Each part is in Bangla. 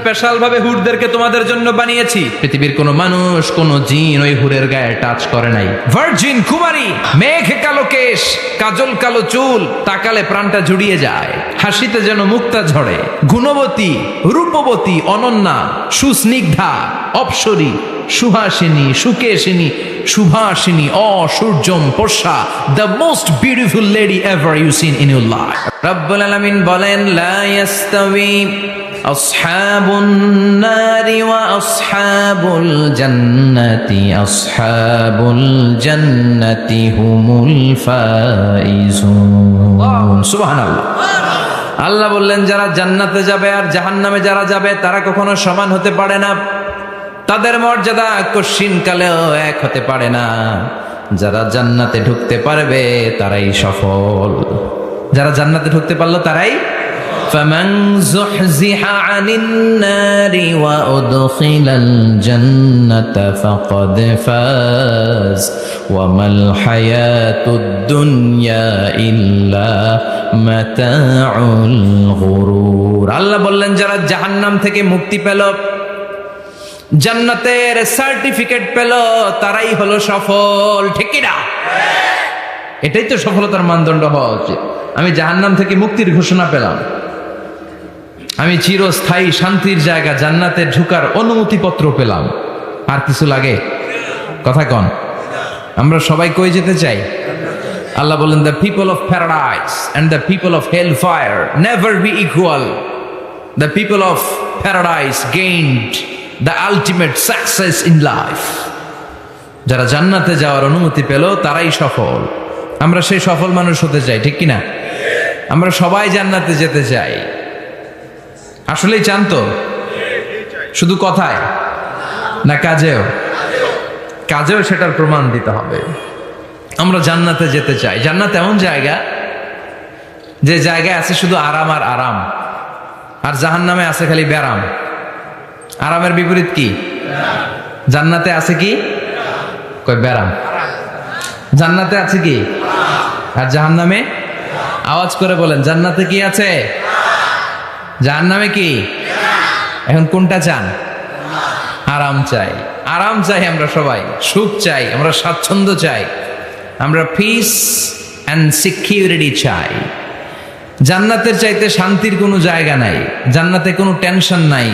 স্পেশাল ভাবে হুরদেরকে তোমাদের জন্য বানিয়েছি। পৃথিবীর কোনো মানুষ, কোনো জিন ওই হুরের গায়ে টাচ করে নাই। ভার্জিন কুমারী, মেঘ কালো কেশ, কাজল কালো চুল, তাকালে প্রাণটা জুড়িয়ে যায়, হাসিতে যেন মুক্তা ঝরে, গুণবতী, রূপবতী, অনন্যা, সুস্নিগ্ধা, অপ্সরী, সুহাসিনী, সুকেশিনী, সুভাষিনী, অসূর্যম পোষা, the most beautiful lady ever you seen in your life. রব্বুল আলামিন বলেন, লা ইয়াস্তাওয়ি আসহাবুন নারি ওয়া আসহাবুল জান্নাতি, আসহাবুল জান্নাতি হুমুল ফাইজুন। সুবহানাল্লাহ। আল্লাহ বললেন, যারা জান্নাতে যাবে আর জাহান্নামে যারা যাবে তারা কখনো সমান হতে পারে না, তাদের মর্যাদা কশিন কালেও এক হতে পারে না। যারা জান্নাতে ঢুকতে পারবে তারাই সফল। যারা জান্নাতে ঢুকতে পারলো তারাই ফামান যুহজিহা আনিন নারি ওয়া উদখিলাল জান্নাতা ফাকাদ ফাজ ওয়া মাল হায়াতুদ দুনিয়া ইল্লা মাতাউল গুরুর। আল্লাহ বললেন, যারা জাহান্নাম থেকে মুক্তি পেল, জান্নাতের সার্টিফিকেট পেল, তারাই হলো সফল। ঠিক কি না? এটাই তো সফলতার মানদণ্ড হওয়া উচিত। আমি জাহান্নাম থেকে মুক্তির ঘোষণা পেলাম, আমি চিরস্থায়ী শান্তির জায়গা জান্নাতে ঢুকার অনুমতিপত্র পেলাম, আর কিছু লাগে? কথা কন। আমরা সবাই কই যেতে চাই? আল্লাহ বলেন, the people of paradise and the people of hell fire never be equal. The people of paradise gained the ultimate success in life. যারা জান্নাতে যাওয়ার অনুমতি পেল তারাই সফল। আমরা সেই সফল মানুষ হতে চাই, ঠিক কিনা? আমরা সবাই জান্নাতে যেতে চাই। আসলেই চান তো? শুধু কথায় না কাজেও? কাজেও সেটার প্রমাণ দিতে হবে। আমরা জান্নাতে যেতে চাই। জান্নাত এমন জায়গা যে জায়গায় আছে শুধু আরাম আর আরাম, আর জাহান্নামে আছে খালি ব্যারাম। আরামের বিপরীত কি? জান্নাতে আছে কি? কই ব্যারাম। জান্নাতে আছে কি? আর জাহান্নামে? আওয়াজ করে বলেন, জান্নাতে কি আছে? জাহান্নামে কি? এখন কোনটা চান? আরাম চাই। আরাম চাই আমরা সবাই, সুখ চাই, আমরা স্বাচ্ছন্দ্য চাই, আমরা পিস অ্যান্ড সিকিউরিটি চাই। জান্নাতের চাইতে শান্তির কোনো জায়গা নাই। জান্নাতে কোনো টেনশন নাই,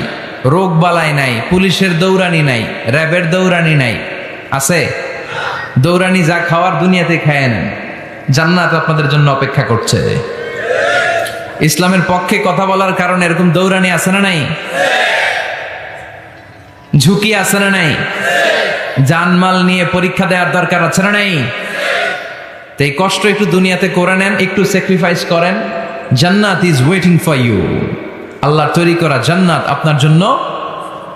রোগ বালাই নাই, পুলিশের দৌড়ানি নাই, র্যাবের দৌড়ানি নাই। আছে? দৌড়ানি যা খাওয়ার দুনিয়াতে খায় নেন, জান্নাত আপনাদের জন্য অপেক্ষা করছে। ইসলামের পক্ষে কথা বলার কারণে এরকম দৌড়ানি আছে না নাই? ঝুঁকি আছে না নাই? জানমাল নিয়ে পরীক্ষা দেওয়ার দরকার আছে না নাই? তো এই কষ্ট একটু দুনিয়াতে করে নেন, একটু স্যাক্রিফাইস করেন। জান্নাত ইজ ওয়েটিং ফর ইউ। আল্লাহর তৈরি করা জান্নাত আপনার জন্য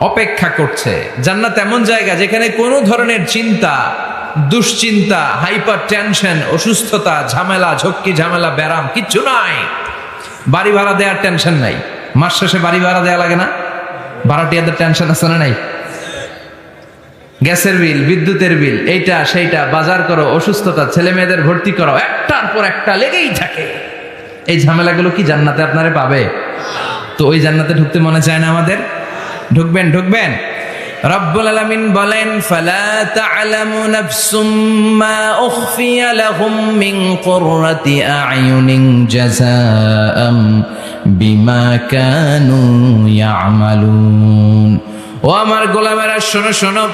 অপেক্ষা করছে। জান্নাত এমন জায়গা যেখানে কোনো ধরনের চিন্তা, দুশ্চিন্তা, হাইপার টেনশন, অসুস্থতা, ঝামেলা, ঝক্কি ঝামেলা, ব্যারাম কিচ্ছু নাই। বাড়ি ভাড়া দেওয়ার টেনশন নাই। মাস শেষে বাড়ি ভাড়া দেওয়া লাগে না? ভাড়াটিয়াদের টেনশন আছে না নাই? গ্যাসের বিল, বিদ্যুতের বিল, এইটা সেইটা, বাজার করো, অসুস্থতা, ছেলে মেয়েদের ভর্তি করো, একটার পর একটা লেগেই থাকে। এই ঝামেলাগুলো কি জান্নাতে আপনারে পাবে? তো ওই জান্নাতে ঢুকতে মনে চায় না আমাদের? ঢুকবেন, ঢুকবেন। রব্বুল আলামিন বলেন, ফালা তা'লামু নাফসুম মা উখফিয়া লাহুম মিন কুররাতি আ'য়ুনিন জাযাআম বিমা কানু ইয়া'মালুন। ও আমার গোলামেরা, শোনো শোনো,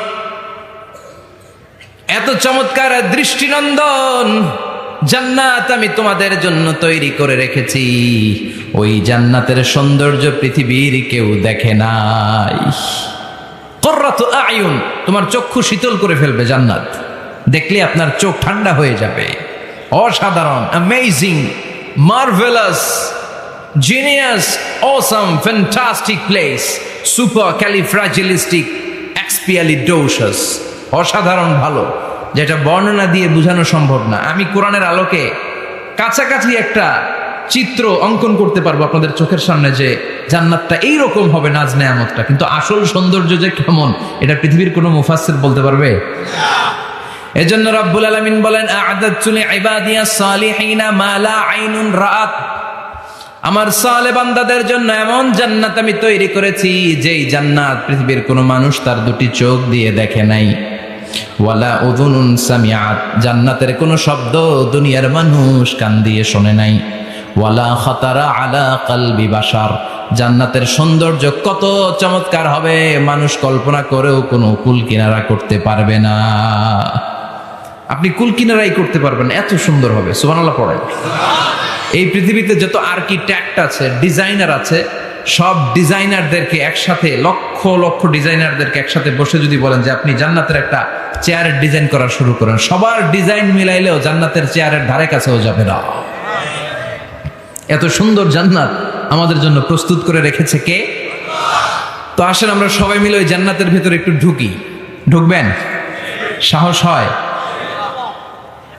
এত চমৎকার দৃষ্টিনন্দন জান্নাত আমি তোমাদের জন্য তৈরি করে রেখেছি। ওই জান্নাতের সৌন্দর্য পৃথিবীর কেউ দেখে নাই। কুররাতু আ'য়ুন, তোমার চক্ষু শীতল করে ফেলবে জান্নাত। দেখলে আপনার চোখ ঠান্ডা হয়ে যাবে। অসাধারণ, amazing, marvellous, genius, awesome, fantastic place, supercalifragilisticexpialidocious. অসাধারণ ভালো, যেটা বর্ণনা দিয়ে বোঝানো সম্ভব না। আমি কোরআনের আলোকে কাছাকাছি একটা চিত্র অঙ্কন করতে পারবো আপনাদের চোখের সামনে, যে জান্নাতটা এইরকম হবে, নাজ নেয়ামতটা। কিন্তু আসল সৌন্দর্য যে কেমন, এটা পৃথিবীর কোনো মুফাসসির বলতে পারবে? এজন্য রব্বুল আলামিন বলেন, আ'দাতু লিইবাদিয়াস সালিহিনা মা লা আইনুন রাআত আমার সালে বান্দাদের জন্য এমন জান্নাত আমি তৈরি করেছি যেই জান্নাত পৃথিবীর কোনো মানুষ তার দুটি চোখ দিয়ে দেখে নাই, ওয়ালা উযুনুন সামিআত, জান্নাতের কোনো শব্দ দুনিয়ার মানুষ কান দিয়ে শোনে নাই, ওয়ালা খাতারা আলা কলবি বাশার, জান্নাতের সৌন্দর্য কত চমৎকার হবে মানুষ কল্পনা করেও কোনো কুল কিনারা করতে পারবে না। আপনি কুল কিনারাই করতে পারবেন, এত সুন্দর হবে। সুবহানাল্লাহ পড়েন। এই পৃথিবীতে যত আর্কিটেক্ট আছে, ডিজাইনার আছে, সব ডিজাইনারদেরকে একসাথে, লক্ষ লক্ষ ডিজাইনারদেরকে একসাথে বসে যদি বলেন যে আপনি জান্নাতের একটা চেয়ারের ডিজাইন করা শুরু করেন, সবার ডিজাইন মিলাইলেও জান্নাতের চেয়ারের ধারে কাছেও যাবে না। এত সুন্দর জান্নাত আমাদের জন্য প্রস্তুত করে রেখেছে কে? তো আসেন আমরা সবাই মিলে ওই জান্নাতের ভিতরে একটু ঢুকি। ঢুকবেন? সাহস হয়?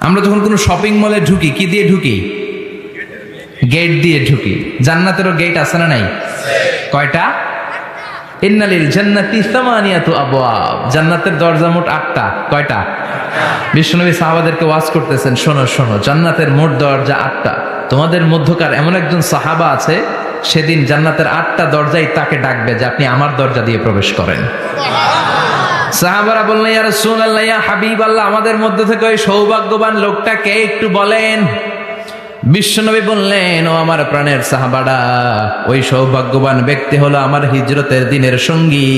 আমরা যখন কোনো শপিং মলে ঢুকি, কি দিয়ে ঢুকি? গেট দিয়ে ঢুকি। জান্নাতেরও গেট আছে না নাই? কয়টা? ইন্নালিল জান্নাতি সামানিয়াতু আবওয়াব, জান্নাতের দরজা মোট 8টা। কয়টা? বিশ্বনবী সাহাবাদেরকে ওয়াজ করতেছেন, শোনো শোনো, জান্নাতের মোট দরজা 8টা। তোমাদের মধ্যকার এমন একজন সাহাবা আছে, সেদিন জান্নাতের 8টা দরজাই তাকে ডাকবে যে আপনি আমার দরজা দিয়ে প্রবেশ করেন। সাহাবারা বললেন, ইয়া রাসূলুল্লাহ, ইয়া হাবিবাল্লাহ, আমাদের মধ্যে থেকে ওই সৌভাগ্যবান লোকটা কে একটু বলেন। বিশ্বনবী বললেন, ও আমার প্রাণের সাহাবারা, ওই সৌভাগ্যবান ব্যক্তি হলো আমার হিজরতের দিনের সঙ্গী,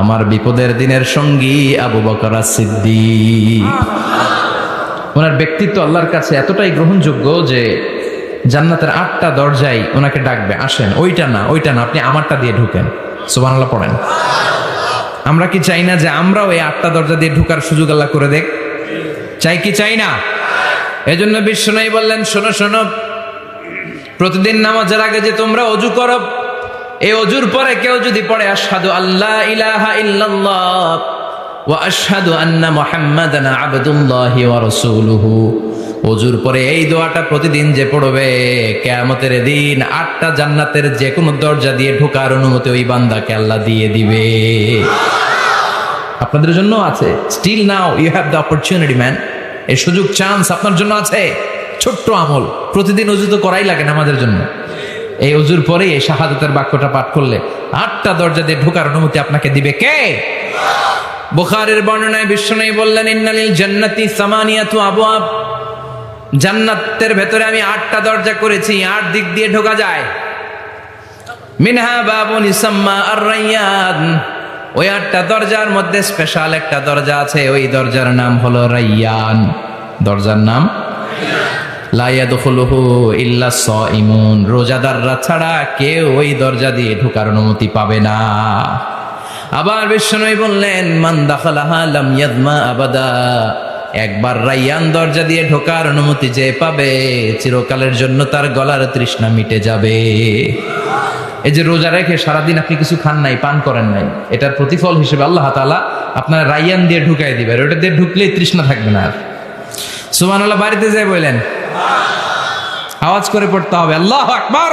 আমার বিপদের দিনের সঙ্গী আবু বকর as-সিদ্দিক। ওনার ব্যক্তিত্ব আল্লাহর কাছে এতটাই গ্রহণযোগ্য যে জান্নাতের 8টা দরজাই ওনাকে ডাকবে, আসেন। ওইটা না, ওইটা না, আপনি আমারটা দিয়ে ঢুকেন। সুবহানাল্লাহ পড়েন। আমরা কি চাই না যে আমরাও এই 8টা দরজা দিয়ে ঢুকার সুযোগ আল্লাহ করে দেখ? চাই কি চাই না? এজন্য বিশ্বনবী বললেন, শোনো শোনো, প্রতিদিন নামাজের আগে যে তোমরা ওযু করো, এই ওযুর পরে কেউ যদি পড়ে আশহাদু আল্লা ইলাহা ইল্লাল্লাহ ওয়া আশহাদু আন্না মুহাম্মাদান আবদুল্লাহি ওয়া রাসূলুহু, ওযুর পরে এই দোয়াটা প্রতিদিন যে পড়বে, কিয়ামতের দিন 8টা জান্নাতের যে কোনো দরজা দিয়ে ঢোকার অনুমতি ওই বান্দাকে আল্লাহ দিয়ে দিবে। আপনাদের জন্য আছে। Still now you have the opportunity man. এই সুযোগ, চান্স আপনার জন্য আছে। ছোট্ট আমল, প্রতিদিন ওযু তো করাই লাগে না আমাদের জন্য। এই ওযুর পরে এই শাহাদাতের বাক্যটা পাঠ করলে 8টা দরজা দিয়ে ঢোকার অনুমতি আপনাকে দিবে কে? বুখারীর বর্ণনায় বিশ্বনবী বললেন, ইন্নালিল জান্নাতি সামানিয়াতু আবওয়াব, জান্নাতের ভেতরে আমি 8টা দরজা করেছি, 8 দিক দিয়ে ঢোকা যায়। মিনহা বাবুন ইসাম্মা আর-রায়্যান, ওই 8টা দরজার মধ্যে স্পেশাল একটা দরজা আছে, ওই দরজার নাম হলো রায়্যান। দরজার নাম লা ইয়াদখুলুহু ইল্লা সাইমুন, রোজাদাররা ছাড়া কেউ ওই দরজা দিয়ে ঢোকার অনুমতি পাবে না। আবার বিশ্বনবী বললেন, মান দাখালাহা লাম ইয়াদমা আবাদা, একবার রায়্যান দরজা দিয়ে ঢোকার অনুমতি যে পাবে, চিরকালের জন্য তার গলার তৃষ্ণা মিটে যাবে। এই যে রোজা রেখে সারাদিন আপনি কিছু খান নাই, পান করেন নাই, এটার প্রতিফল হিসেবে আল্লাহ তাআলা আপনার রায়্যান দিয়ে ঢুকাই দিবে। ওটা দিয়ে ঢুকলেই তৃষ্ণা থাকবে না আর। সুবহানাল্লাহ বাড়িতে যাই বলেন, আওয়াজ করে পড়তে হবে আল্লাহু আকবার।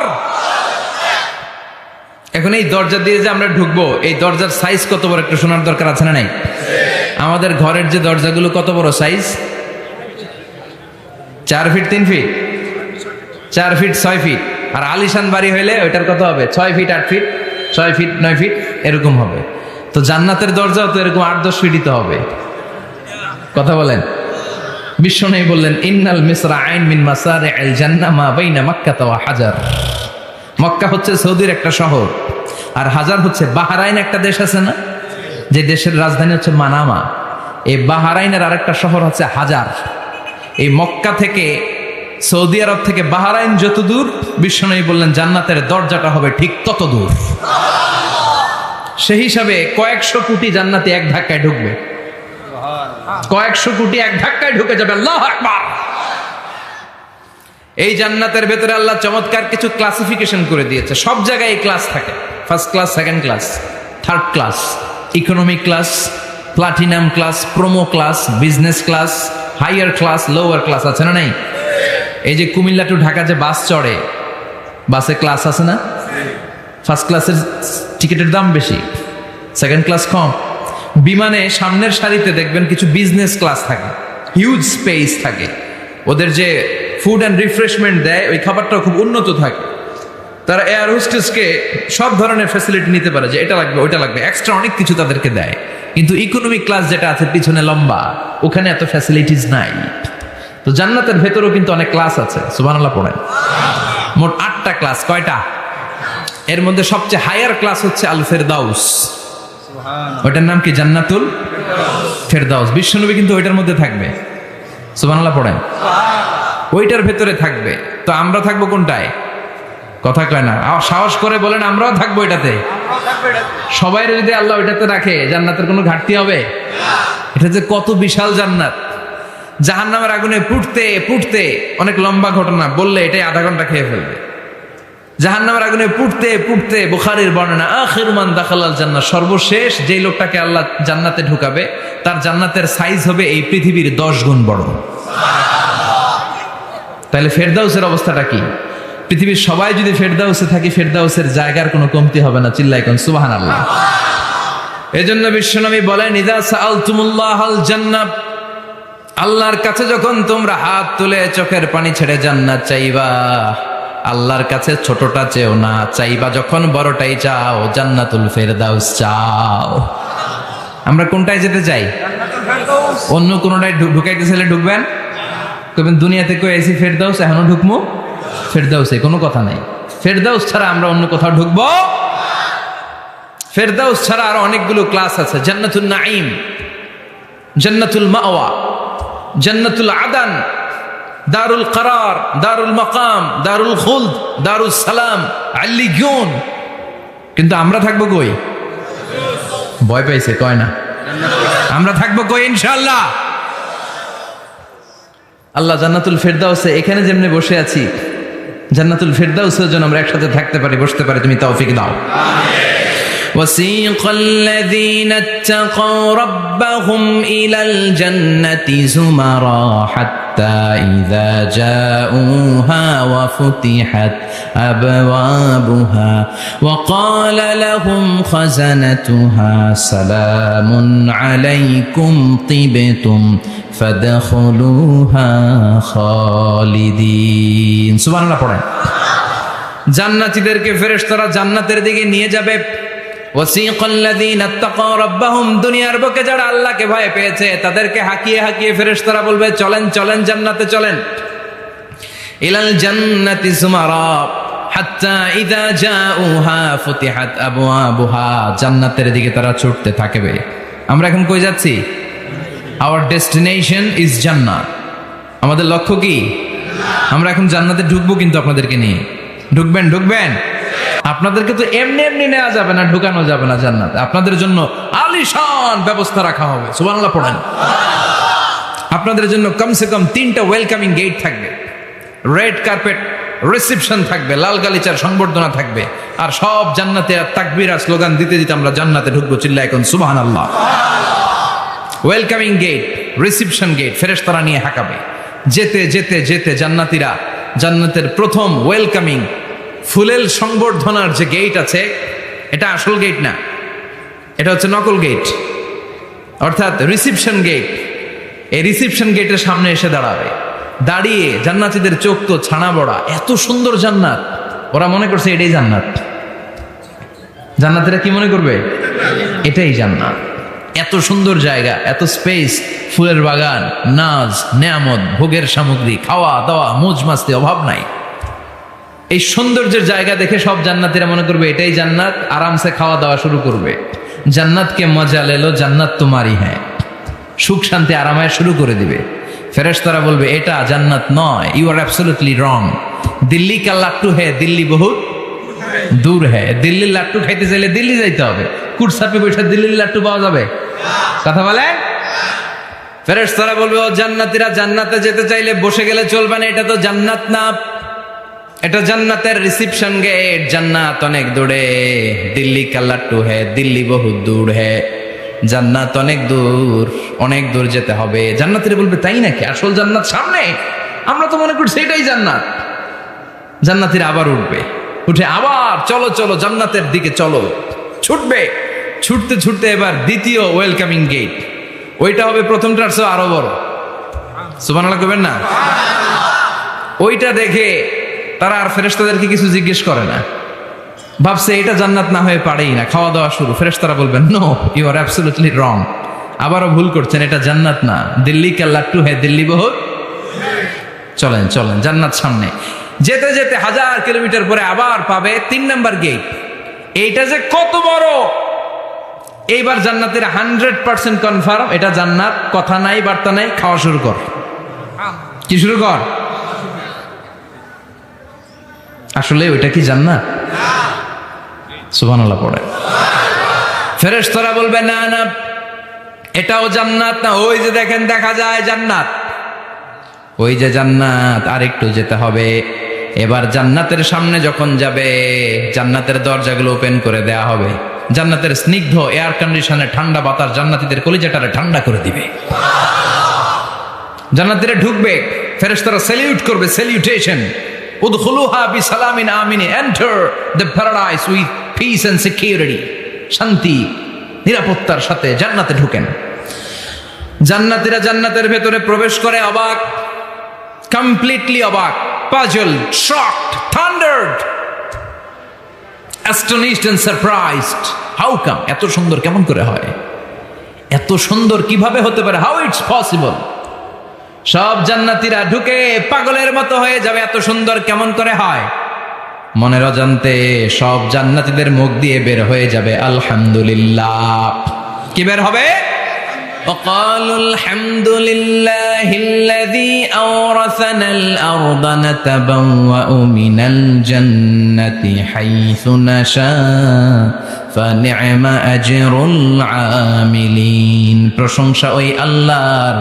এখন এই দরজা দিয়ে যে আমরা ঢুকবো, এই দরজার সাইজ কত বড় একটু শোনার দরকার আছে না নাই? আমাদের ঘরের যে দরজাগুলো কত বড় size? 4 feet 3 feet, 4 feet 6 feet. আর আলিশান বাড়ি হইলে ওইটার কত হবে? 6 ফিট 8 ফিট, 6 ফিট 9 ফিট এরকম হবে। তো জান্নাতের দরজাও তো এরকম 8-10 ফিটই তো হবে। কথা বলেন। বিশ্বনবী বললেন, ইন্নাল মিসরাআইন মিন মাসারি'ল জান্নাহ মা বাইনা মক্কা ওয়া হাজার। মক্কা হচ্ছে সৌদির একটা শহর, আর হাজার হচ্ছে বাহরাইন, একটা দেশ আছে না, যে দেশের রাজধানী হচ্ছে মানামা। এই বাহরাইনের আরেকটা শহর হচ্ছে হাজার। এই মক্কা থেকে, সৌদি আরব থেকে বাহরাইন যত দূর, বিশ্বনবী বললেন জান্নাতের দরজাটা হবে ঠিক তত দূর। সেই হিসাবে কয়েকশো কোটি জান্নাতে এক ধাক্কায় ঢুকবে, কয়েকশো কোটি এক ধাক্কায় ঢুকে যাবে। আল্লাহু আকবার। এই জান্নাতের ভেতরে আল্লাহ চমৎকার কিছু ক্লাসিফিকেশন করে দিয়েছে। সব জায়গায় এই ক্লাস থাকে, first class, second class, third class, economy class, platinum class, promo class, business class, higher class, lower class, আছে না নাই? এই যে কুমিল্লা টু ঢাকা যে বাস চড়ে, বাসে ক্লাস আছে না? ফার্স্ট ক্লাসের টিকিটের দাম বেশি, সেকেন্ড ক্লাস কম। বিমানে সামনের সারিতে দেখবেন কিছু বিজনেস ক্লাস থাকে, হিউজ স্পেস থাকে, ওদের যে ফুড অ্যান্ড রিফ্রেশমেন্ট দেয় ওই খাবারটাও খুব উন্নত থাকে। তারা এয়ার হোস্টেসকে সব ধরনের ফ্যাসিলিটি নিতে পারে, যে এটা লাগবে ওইটা লাগবে, এক্সট্রা অনেক কিছু তাদেরকে দেয়। কিন্তু ইকোনমিক ক্লাস যেটা আছে পিছনে লম্বা, ওখানে এত ফ্যাসিলিটিস নাই। তো জান্নাতের ভেতরেও কিন্তু অনেক ক্লাস আছে, সুবহানাল্লাহ পড়েন। মোট 8টা ক্লাস। কয়টা? এর মধ্যে সবচেয়ে হায়ার ক্লাস হচ্ছে আল ফেরদাউস। ওইটার নাম কি? জান্নাতুল ফেরদাউস। বিশ্বনবী কিন্তু ওইটার মধ্যে থাকবে, সুবহানাল্লাহ পড়েন। ওইটার ভেতরে থাকবে। তো আমরা থাকবো কোনটায়? কথা কয় না, সাহস করে বলেন আমরাও থাকবো এটাতে। সবাই যদি আল্লাহ ওইটাতে রাখে, জান্নাতের কোনো ঘাটতি হবে? এটা যে কত বিশাল জান্নাত! জাহান্নামের আগুনে পুড়তে পুড়তে, অনেক লম্বা ঘটনা, বললে এটাই আধা ঘন্টা খেয়ে ফেলবে। জাহান্নামের আগুনে পুড়তে পুড়তে, বুখারীর বর্ণনা, আখিরু মান দাখালাল জান্নাহ, সর্বশেষ যেই লোকটাকে আল্লাহ জান্নাতে ঢুকাবে, তার জান্নাতের সাইজ হবে এই পৃথিবীর 10 গুণ বড়। তাহলে ফেরদাউসের অবস্থাটা কি? পৃথিবীর সবাই যদি ফেরদাউসে থাকি, ফেরদাউসের জায়গার কোনো কমতি হবে না। চিল্লায় কোন সুবহানাল্লাহ। এজন্য বিশ্বনবী বলেন, ইযা সাআলতুমুল্লাহাল জান্নাহ, আল্লাহর কাছে যখন তোমরা হাত তুলে চোখের পানি ছেড়ে জান্নাত চাইবা, আল্লাহর কাছে ছোটটা চেও না, চাইবা যখন বড়টাই চাও, জান্নাতুল ফেরদাউস চাও। আমরা কোনটায় যেতে চাই? অন্য কোনটায় ঢুকাইতে চাইলে ঢুকবেন, কইবেন দুনিয়াতে কই আইছি ফেরদাউস, এখনো ঢুকমু ফেরদাউসে? কোনো কথা নাই। ফেরদাউস ছাড়া আমরা অন্য কোথাও ঢুকবো? ফেরদাউস ছাড়া আরো অনেকগুলো ক্লাস আছে। জান্নাতুল নাঈম, জান্নাতুল মাওয়া, জান্নাতুল আদান, দারুল করার, দারুল মাকাম, দারুল খুলদ, দারুল সালাম, আল্লিয়ুন। কিন্তু আমরা থাকবো কই? ভয় পাইছে, কয় না। আমরা থাকবো কই? ইনশাআল্লাহ। আল্লাহ জান্নাতুল ফেরদাউসে, এখানে যেমনি বসে আছি, জান্নাতুল ফেরদাউসের জন্য আমরা একসাথে থাকতে পারি, বসতে পারি। তুমি তৌফিক দাও। وسيق الذين اتقوا ربهم إلى الجنة زمرا حتى إذا جاءوها وفتحت أبوابها وقال لهم خزنتها سلام عليكم طبتم فادخلوها خالدين। সুবহানাল্লাহ পড়েন। জান্নাতীদেরকে ফেরেশতারা জান্নাতের দিকে নিয়ে যাবে। ওয়াসিকাল্লাযীনা ইত্তাকাউ রাব্বাহুম, দুনিয়ার বুকে যারা আল্লাহকে ভয় পেয়েছে তাদেরকে হাকিয়ে হাকিয়ে ফেরেশতারা বলবে, চলেন চলেন জান্নাতে চলেন। ইলাল জান্নাতি যুমারা হাত্তা ইযা জাউহা ফুতিহাত আবওয়াবুহা, জান্নাতের দিকে তারা ছুটতে থাকবে। আমরা এখন কই যাচ্ছি? আওয়ার ডেস্টিনেশন ইজ জান্নাত। আমাদের লক্ষ্য কি? আমরা এখন জান্নাতে ঢুকবো, কিন্তু আপনাদেরকে নিয়ে। ঢুকবেন? ঢুকবেন? আপনাদেরকে তো এমনি এমনি নেওয়া যাবে না, ঢুকানো যাবে না জান্নাতে। আপনাদের জন্য আলিশান ব্যবস্থা রাখা হবে। সুবহানাল্লাহ পড়েন। আপনাদের জন্য কমসে কম 3টা ওয়েলকামিং গেট থাকবে, রেড কার্পেট রিসেপশন থাকবে, লাল গালিচার সংবর্ধনা থাকবে, আর সব জান্নাতে তাকবীর আর স্লোগান দিতে দিতে আমরা জান্নাতে ঢুকবো। চিল্লায় এখন সুবহানাল্লাহ। ওয়েলকামিং গেট, রিসেপশন গেট ফেরেশতারা নিয়ে হাঁকাবে। যেতে যেতে যেতে জান্নাতীরা জান্নাতের প্রথম ওয়েলকামিং ফুলেল সংবর্ধনার যে গেট আছে, এটা আসল গেট না, এটা হচ্ছে নকল গেট, অর্থাৎ রিসেপশন গেট। এই রিসেপশন গেটের সামনে এসে দাঁড়াবে। দাঁড়িয়ে জান্নাতীদের চোখ তো ছানা বড়া, এত সুন্দর জান্নাত, ওরা মনে করছে এটাই জান্নাত। জান্নাতীরা কি মনে করবে? এটাই জান্নাত। এত সুন্দর জায়গা, এত স্পেস, ফুলের বাগান, নাজ নেয়ামত, ভোগের সামগ্রী, খাওয়া দাওয়া, মৌজ মাস্তি, অভাব নাই। এই সৌন্দর্যের জায়গা দেখে সব জান্নাতীরা মনে করবে এটাই জান্নাত, আরামসে খাওয়া দাওয়া শুরু করবে। জান্নাতকে মজা লেলো, জান্নাত তোমারই হ্যাঁ, সুখ শান্তি আরামায় শুরু করে দিবে। ফেরেশতারা বলবে এটা জান্নাত নয়, you are absolutely wrong. Delhi কা লাট্টু হ্যাঁ, দিল্লি বহুত দূর হ্যাঁ। দিল্লির লাট্টু খাইতে চাইলে দিল্লি যাইতে হবে, কুটসাপে বসে দিল্লির লাট্টু পাওয়া যাবে? কথা বলে। ফেরেশতারা বলবে ও জান্নাতীরা, জান্নাতে যেতে চাইলে বসে গেলে চলবে না, এটা তো জান্নাত না, এটা জান্নাতের রিসেপশন গেট। জান্নাত অনেক দূরে, দিল্লি কা লাট্টু হ্যাঁ, দিল্লি বহুত দূর হ্যাঁ, জান্নাত অনেক দূর, অনেক দূর যেতে হবে। জান্নাতীরা বলবে তাই নাকি? আসল জান্নাত সামনে, আমরা তো মনে করছি এটাই জান্নাত। জান্নাতীরা আবার উঠবে, উঠে আবার চলো চলো জান্নাতের দিকে চলো, ছুটবে। ছুটতে ছুটতে এবার দ্বিতীয় ওয়েলকামিং গেট, ওইটা হবে প্রথমটার চেয়ে আরো বড়। সুবহানাল্লাহ কইবেন না? ওইটা দেখে তারা আর ফেরেশতাদেরকে কিছু জিজ্ঞেস করে না, ভাবছে এটা জান্নাত না হয়ে পারেই না, খাওয়া দাওয়া শুরু। ফেরেশতারা বলবেন no, you are absolutely wrong, আবারও ভুল করছেন, এটা জান্নাত না, দিল্লি কা লাট্টু হ্যায় দিল্লি বহুত। চলেন চলেন, জান্নাত সামনে। যেতে যেতে 1000 কিলোমিটার পরে আবার পাবে 3 নাম্বার গেট। এইটা যে কত বড়, এইবার জান্নাতের 100% কনফার্ম এটা জান্নাত, কথা নাই বার্তা নাই, খাওয়া শুরু কর। কি শুরু কর? আসলে ওইটা কি জান্নাত? সুবহানাল্লাহ পড়ে। ফেরেশতারা বলবে না না, এটাও জান্নাত না, ওই যে দেখেন দেখা যায় জান্নাত, ওই যে জান্নাত, আর একটু যেতে হবে। এবার জান্নাতের সামনে যখন যাবে, জান্নাতের দরজাগুলো ওপেন করে দেয়া হবে, জান্নাতের স্নিগ্ধ এয়ার কন্ডিশনে ঠান্ডা বাতাস জান্নাতীদের কলিজাটারে ঠান্ডা করে দিবে। জান্নাতীরা ঢুকবে, ফেরেশতারা স্যালিউট করবে, স্যালিউটেশন, উদখুলুহা বিসালামিন আমিন, enter the paradise with peace and security, শান্তি নিরাপত্তার সাথে জান্নাতে ঢুকেন। জান্নাতীরা জান্নাতের ভেতরে প্রবেশ করে অবাক, কমপ্লিটলি অবাক, puzzled, shocked, thundered, astonished and surprised. How come? এত সুন্দর কেমন করে হয়? এত সুন্দর কিভাবে হতে পারে? How it's possible? সব জান্নাতীরা ঢুকে পাগলের মতো হয়ে যাবে, এত সুন্দর কেমন করে হয়। মনের অজান্তে সব জান্নাতীদের মুখ দিয়ে বের হয়ে যাবে আলহামদুলিল্লাহ। কি বের হবে? وقالوا الحمد لله الذي أورثنا الأرض نتبوأ من الجنة حيث نشاء فنعم أجر العاملين। প্রশংসা ওই আল্লাহর,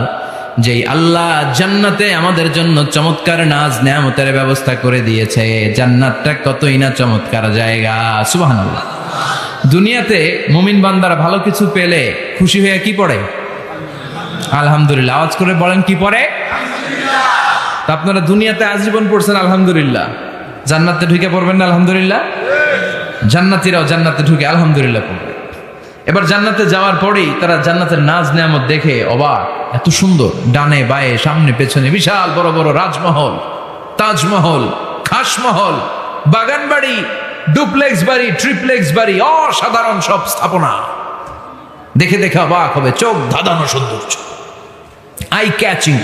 যেই আল্লাহ জান্নাতে আমাদের জন্য চমৎকার নাজ নেয়ামতের ব্যবস্থা করে দিয়েছে। জান্নাতটা কতই না চমৎকার জায়গা। সুবহানাল্লাহ। দুনিয়াতে মুমিন বান্দারা ভালো কিছু পেলে খুশি হয়ে কি পড়ে? আলহামদুলিল্লাহ। আওয়াজ করে বলেন কি পড়ে? তা আপনারা দুনিয়াতে আজীবন পড়ছেন আলহামদুলিল্লাহ, জান্নাতে ঢুকে পড়বেন না আলহামদুলিল্লাহ? জান্নাতীরাও জান্নাতে ঢুকে আলহামদুলিল্লাহ পড়বে। এবার জান্নাতে যাওয়ার পরেই তারা জান্নাতের নাজ নেয়ামত দেখে অবাক, এত সুন্দর, ডানে বায়ে সামনে পেছনে বিশাল বড় বড় রাজমহল, তাজমহল, খাসমহল, বাগান বাড়ি, ডুপ্লেক্স বাড়ি, ট্রিপ্লেক্স বাড়ি, অসাধারণ সব স্থাপনা দেখে দেখে অবাক হবে। চোখ ধাঁধানো সৌন্দর্য, আই ক্যাচিং,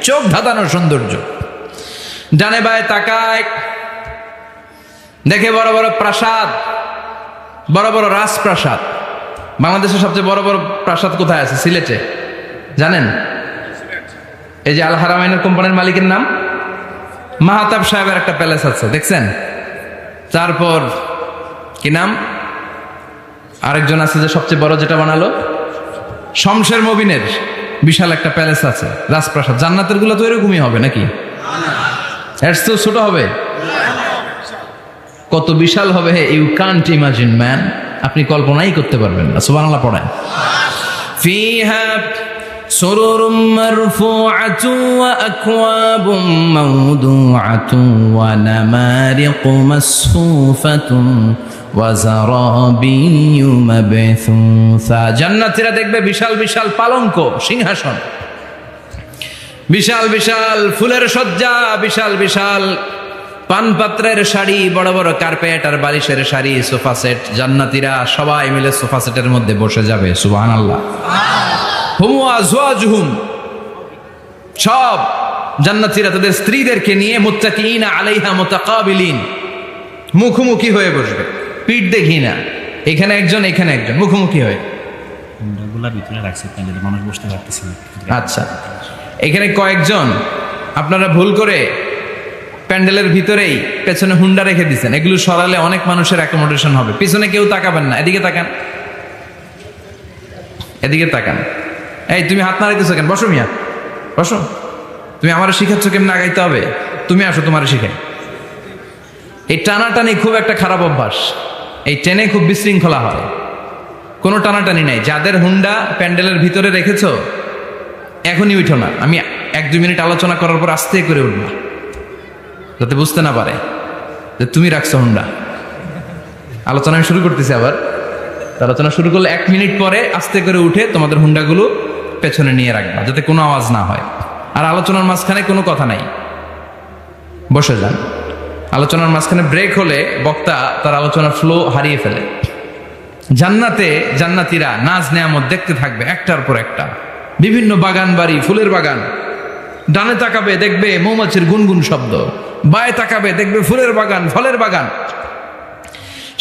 চোখ ধাঁধানো সৌন্দর্য। ডানে বায়ে তাকায়, দেখে বড় বড় প্রাসাদ, বড় বড় রাজপ্রাসাদ। বাংলাদেশের সবচেয়ে বড় বড় প্রাসাদ কোথায় আছে? সিলেটে, জানেন? এই যে আল হারামাইনের কোম্পানির মালিকের নাম মাহাতাব সাহেবের একটা প্যালেস আছে, দেখছেন? তারপর কি নাম আরেকজন আছে যে সবচেয়ে বড় যেটা বানালো, শমশের মবিনের বিশাল একটা প্যালেস আছে, রাজপ্রাসাদ। জান্নাতের গুলো তো এরকমই হবে নাকি? এর তো ছোট হবে? কত বিশাল হবে, ইউ কান্ট ইমাজিন ম্যান, আপনি কল্পনাই করতে পারবেন না। সুবহানাল্লাহ পড়েন। ফিহা সুরুরুম মারফুআতুন ওয়া আকওয়াবুম মাওদুআতুন ওয়া নামারিকু মাসফুফাতুন ওয়া যারাবিয়্যু মাবথুসা। জান্নাতীরা দেখবে বিশাল বিশাল পালঙ্ক, সিংহাসন, বিশাল বিশাল ফুলের সজ্জা, বিশাল বিশাল পানপাত্রের শাড়ি, বড় বড় কার্পেট আর বালিশের শাড়ি, সোফা সেট। জান্নাতীরা সবাই মিলে সোফা সেটের মধ্যে বসে যাবে। সুবহানাল্লাহ। হুম ওয়া আজওয়াজুহুম, সব জান্নাতীরা তাদের স্ত্রীদেরকে নিয়ে মুত্তাকিইনা আলাইহা মুতাকাবিলিন, মুখোমুখি হয়ে বসবে, পিঠ দেখি না, এখানে একজন এখানে একজন, মুখোমুখি হয়ে। ভিতরে রাখছে, মানুষ বসতে পারতেছে না। আচ্ছা, এখানে কয়েকজন আপনারা ভুল করে প্যান্ডেলের ভিতরেই পেছনে হুন্ডা রেখে দিচ্ছেন, এগুলো সরালে অনেক মানুষের অ্যাকোমোডেশন হবে। পিছনে কেউ তাকাবেন না, এদিকে তাকান, এদিকে তাকান। এই তুমি হাত নাড়াইতেছো কেন? বসো মিয়া, বসো। তুমি আমার শিখাচ্ছ কেমন আগাইতে হবে? তুমি আসো, তোমার শিখাই। এই টানাটানি খুব একটা খারাপ অভ্যাস, এই টেনে খুব বিশৃঙ্খলা হয়। কোনো টানাটানি নাই। যাদের হুন্ডা প্যান্ডেলের ভিতরে রেখেছো এখনই উঠো না, আমি 1-2 মিনিট আলোচনা করার পর আস্তে করে উঠবা, যাতে বুঝতে না পারে যে তুমি রাখছো হুন্ডা। আলোচনা আমি শুরু করতেছি আবার। আলোচনা শুরু করলে 1 মিনিট পরে আস্তে করে উঠে তোমাদের হুন্ডাগুলো পেছনে নিয়ে রাখবা, যাতে কোনো আওয়াজ না হয়। আর আলোচনার মাঝখানে কোনো কথা নাই, বসে যান। আলোচনার মাঝখানে ব্রেক হলে বক্তা তার আলোচনার ফ্লো হারিয়ে ফেলে। জান্নাতে জান্নাতীরা নাজ নেয়ামত দেখতে থাকবে একটার পর একটা, বিভিন্ন বাগান বাড়ি, ফুলের বাগান। ডানে তাকাবে দেখবে মৌমাছির গুনগুন শব্দ, বায়ে তাকাবে দেখবে ফুলের বাগান, ফলের বাগান।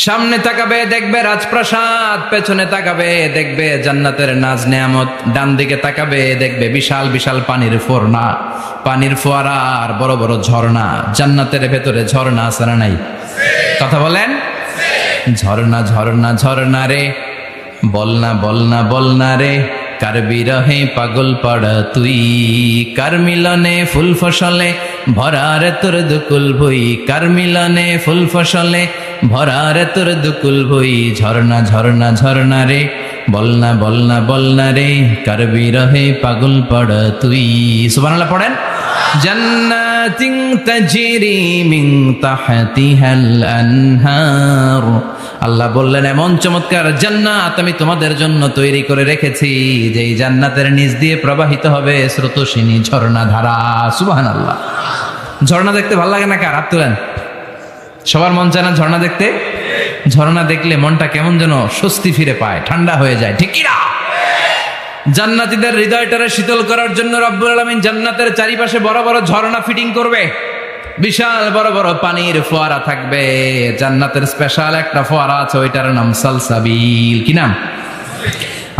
সামনে তাকাবে দেখবে রাজপ্রাসাদ, পেছনে তাকাবে দেখবে জান্নাতের নাজ নেয়ামত, ডান দিকে তাকাবে দেখবে বিশাল বিশাল পানির ফোয়ারা, পানির ফোয়ারা আর বড় বড় ঝর্ণা। জান্নাতের ভেতরে ঝর্ণা আছে না নাই? কথা বলেন। ঝর্ণা ঝর্ণা ঝর্ণা রে, বলনা বলনা বলনা রে, কার বিরহে পাগল পড়া তুই, কার মিলনে ফুল ফসলে ভরা রে তোর দুকুল ভুই, কার মিলনে ফুল ফসলে ভরা রে তোর দুকুল ভুই। ঝর্ণা ঝর্ণা ঝর্ণা রে, বলনা বলনা বলনা রে, কার বিরহে পাগল পড়া তুই। সুবহানাল্লাহ পড়েন। জান্নাতিন তাজরি মিন তাহতিহাল আনহার, আল্লাহ বললেন এমন চমৎকার জান্নাত আমি তোমাদের জন্য তৈরি করে রেখেছি, যে এই জান্নাতের নিচ দিয়ে প্রবাহিত হবে স্রোতস্বিনী ঝর্ণা ধারা। সুবহানাল্লাহ। ঝর্ণা দেখতে ভালো লাগে না কার? হাত তুলেন। সবার মন চায় না ঝর্ণা দেখতে? ঝর্ণা দেখলে মনটা কেমন যেন স্বস্তি ফিরে পায়, ঠান্ডা হয়ে যায়, ঠিক কি না? জান্নাতীদের হৃদয়টারে শীতল করার জন্য রব্বুল আলামিন জান্নাতের চারিপাশে বড় বড় ঝর্ণা ফিটিং করবে, বিশাল বড় বড় পানির ফোয়ারা থাকবে। জান্নাতের স্পেশাল একটা ফোয়ারা আছে, ওইটার নাম সালসাবিল। কি নাম?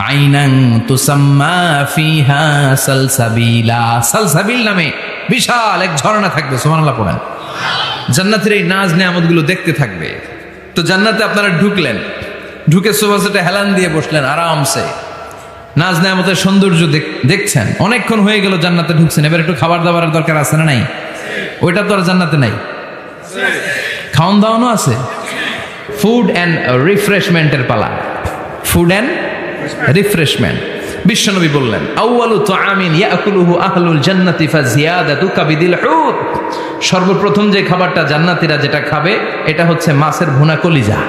আইনান তুসাম্মা ফিহা সালসাবিলা। সালসাবিল নামে বিশাল এক ঝর্ণা থাকবে। সুবহানাল্লাহ পড়েন। জান্নাতের এই নাজ নেয়ামতগুলো দেখতে থাকবে। তো জান্নাতে আপনারা ঢুকলেন, ঢুকে সোফাসেটে হেলান দিয়ে বসলেন আরামসে, নাজ নেয়ামতের সৌন্দর্য দেখছেন। অনেকক্ষণ হয়ে গেল জান্নাতে ঢুকছেন, এবার একটু খাবার দাবারের দরকার আছে না নাই? ওইটা তো আর জান্নাতে নাই। খাওয়ান দাওয়ানো আছে, ফুড অ্যান্ড রিফ্রেশমেন্টের পালা। Food and refreshment. বিশ্বনবী বললেন আউয়ালু তুআমিন ইয়াকুলুহু আহলুল জান্নাতি ফাজিয়াদাতু কাবিদিল হুত, সর্বপ্রথম যে খাবারটা জান্নাতীরা যেটা খাবে এটা হচ্ছে মাছের ভুনা কলিজা।